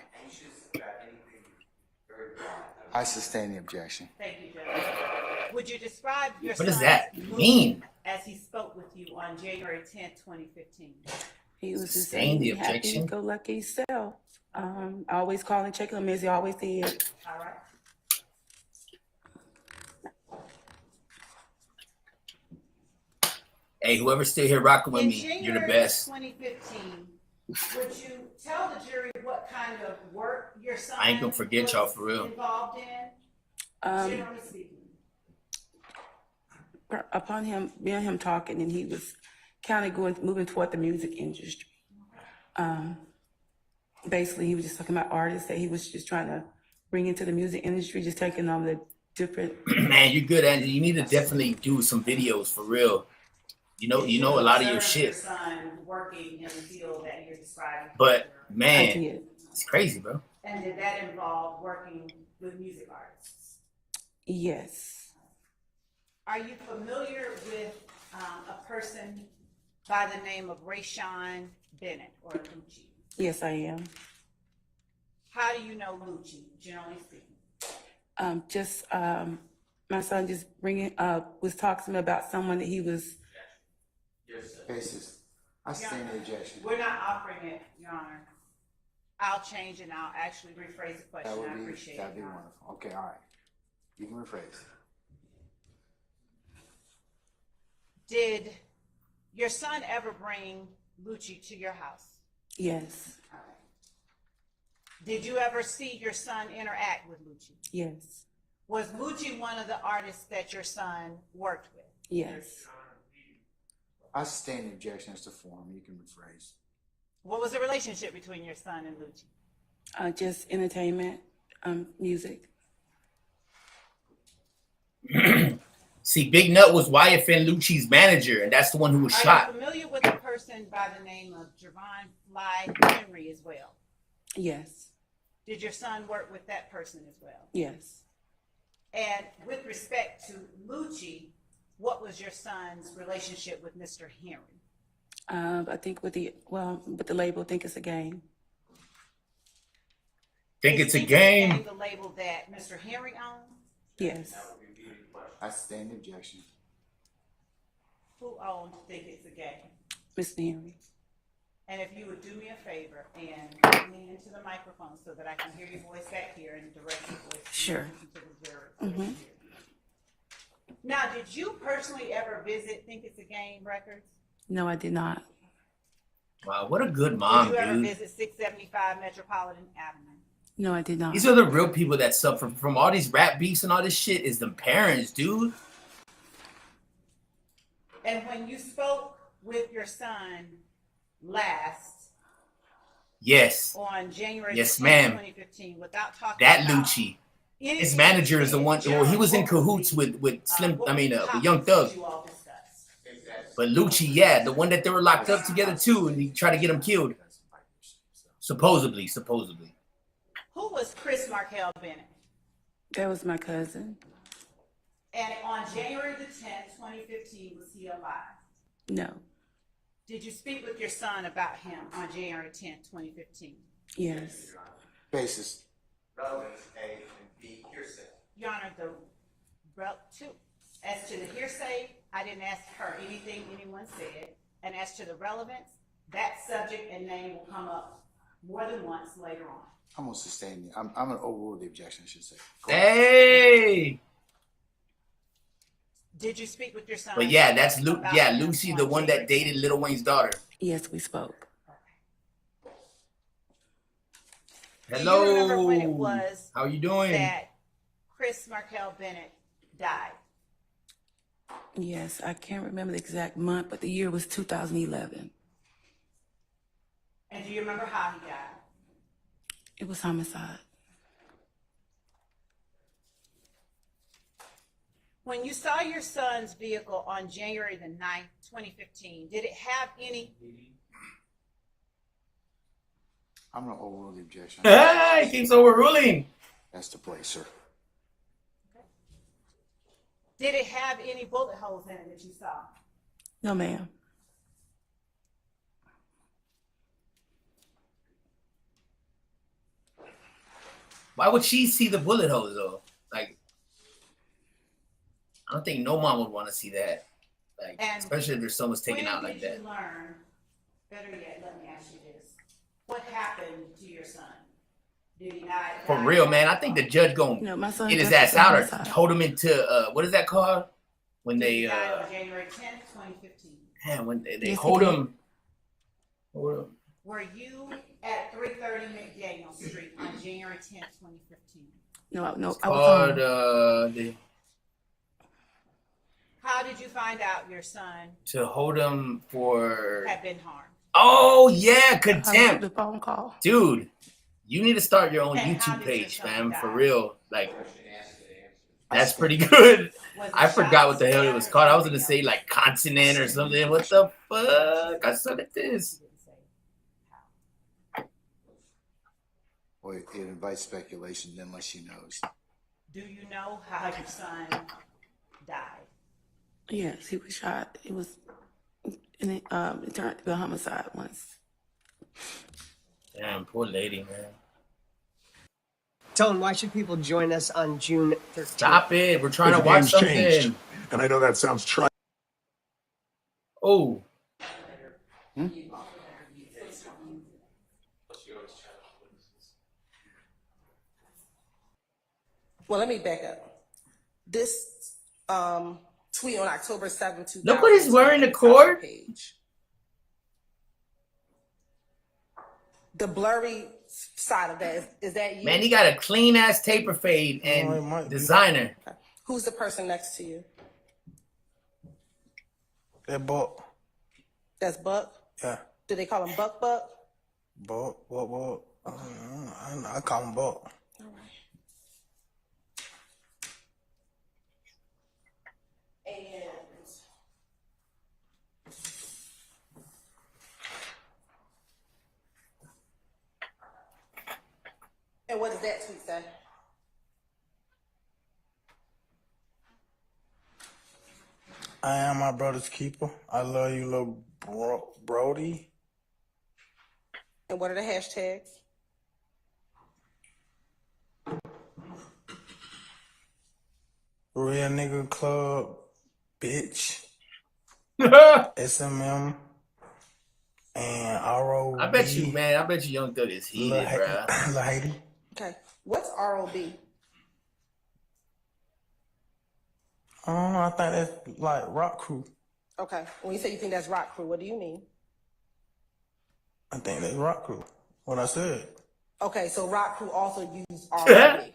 I sustain the objection. Thank you, Judge. Would you describe your What does son's that mood mean? as he spoke with you on January 10th, 2015? He was just Sustain the happy, objection. go lucky self. I always call and check on him as he always did. All right. Hey, whoever's still here rocking with In me, you're the January best. 2015, would you tell the jury what kind of work your son I ain't gonna forget y'all for real. involved in? Generally speaking. Upon him, me and him talking, and he was kind of moving toward the music industry. Basically, he was just talking about artists that he was just trying to bring into the music industry, just taking on the different. Man, you're good, Andy. You need to definitely do some videos for real. You know a lot of your Observe shit. son working in the field that you're describing. But I man, did. it's crazy, bro. And did that involve working with music artists? Yes. Are you familiar with a person by the name of Rayshawn Bennett or Lucci? Yes, I am. How do you know Lucci, generally speaking? My son just was talking to me about someone that he was. Basis. I stand the objection. We're not offering it, Your Honor. I'll change and I'll actually rephrase the question. I appreciate it. That'd be wonderful. Okay, all right. You can rephrase. Did your son ever bring Lucci to your house? Yes. All right. Did you ever see your son interact with Lucci? Yes. Was Lucci one of the artists that your son worked with? Yes. I stand the objection as to form. You can rephrase. What was the relationship between your son and Lucci? Just entertainment, music. See, Big Nut was YFN Lucci's manager, and that's the one who was shot. Are you familiar with a person by the name of Javon Fly Henry as well? Yes. Did your son work with that person as well? Yes. And with respect to Lucci, what was your son's relationship with Mr. Henry? I think with the label, think it's a game. Think it's a game. The label that Mr. Henry owned? Yes. I stand the objection. Who owned Think It's a Game? Mr. Henry. And if you would do me a favor and lean into the microphone so that I can hear your voice back here and direct your voice Sure. to the jury. Now, did you personally ever visit Think It's a Game Records? No, I did not. Wow, what a good mom, Did you ever dude. visit 675 Metropolitan Avenue? No, I did not. These are the real people that suffer from all these rap beefs and all this shit is the parents, dude. And when you spoke with your son last Yes. on January Yes, 10th, ma'am. 2015, without talking That about Lucci. anything His manager is the one. Well, he was in cahoots with Slim. I mean, with Young Thug. you all discussed. But Lucci, yeah, the one that they were locked up together too, and he tried to get him killed. Supposedly. Who was Chris Markel Bennett? That was my cousin. And on January the 10th, 2015, was he alive? No. Did you speak with your son about him on January 10th, 2015? Yes. Basis. Relevance, A, and B, hearsay. Your Honor, as to the hearsay, I didn't ask her anything anyone said. And as to the relevance, that subject and name will come up more than once later on. I'm gonna sustain it. I'm gonna overrule the objection, I should say. Hey. Did you speak with your son? But yeah, that's about Lucy, the one that dated Lil Wayne's daughter. Yes, we spoke. Hello. Do you remember when it was How you doing? that Chris Markel Bennett died? Yes, I can't remember the exact month, but the year was 2011. And do you remember how he died? It was homicide. When you saw your son's vehicle on January the 9th, 2015, did it have any? I'm gonna overrule the objection. He keeps overruling. That's the play, sir. Did it have any bullet holes in it that you saw? No, ma'am. Why would she see the bullet holes though? Like, I don't think no mom would want to see that. Like, And especially if their son was taken when out like did that. you learn, better yet, let me ask you this. What happened to your son? Did he die? For real, man. I think the judge gonna No, my son get his got ass out or homicide. hold him into what is that called? When He they died on January 10th, 2015. man, when they Yes, he hold did. him. Were you at 330 McDaniel Street on January 10th, 2015? No, I was Called home. How did you find out your son to hold him for. had been harmed? Oh yeah, I received contempt, a phone call. dude. You need to start your own And how YouTube did your page, son fam. die? For real, like. That's pretty good. Was I it forgot shot what the hell it down was or called. I was something gonna say else? like consonant or something. What the fuck? I suck at this. Well, it invites speculation unless she knows. Do you know how your son died? Yes, he was shot. It was, and it turned to be a homicide once. Damn, poor lady, man. Tone, why should people join us on June 13th? Stop it. We're trying to The watch game's something. changed. And I know that sounds trite. Oh. Well, let me back up. This tweet on October 7th, 2000. Look what he's wearing to court. Page. The blurry side of that, is that you? Man, he got a clean ass taper fade and designer. Who's the person next to you? That Buck. That's Buck? Yeah. Do they call him Buck Buck? Buck. I call him Buck. And what does that tweet say? I am my brother's keeper. I love you, little Brody. And what are the hashtags? Real nigga club, bitch. SMM and ROB. I bet you, man. I bet you Young Thug is heated, bro. Lil Haiti. Okay. What's ROB? I think that's like Rock Crew. Okay. When you say you think that's Rock Crew, what do you mean? I think that's Rock Crew. What I said. Okay, so Rock Crew also used ROB.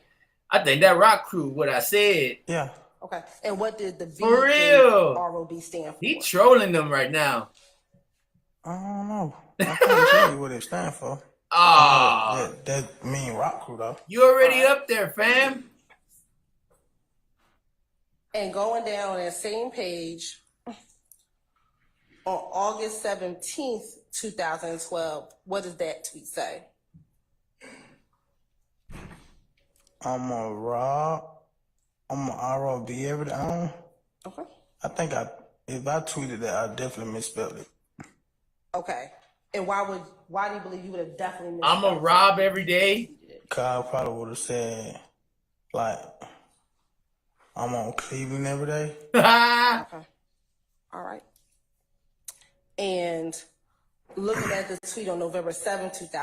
I think that Rock Crew, what I said. Yeah. Okay. And what did the V For real. ROB stand for? He trolling them right now. I don't know. I can't tell you what it stands for. Ah, that mean Rock Crew though. you already up there, fam. And going down on that same page, on August 17th, 2012, what does that tweet say? I'm a ROB every day. Okay. I think if I tweeted that, I definitely misspelled it. Okay. And why do you believe you would have definitely missed I'm a Rob every day. Kyle probably would have said, like, I'm on Cleveland every day. Okay. All right. And looking at the tweet on November 7th, 2000.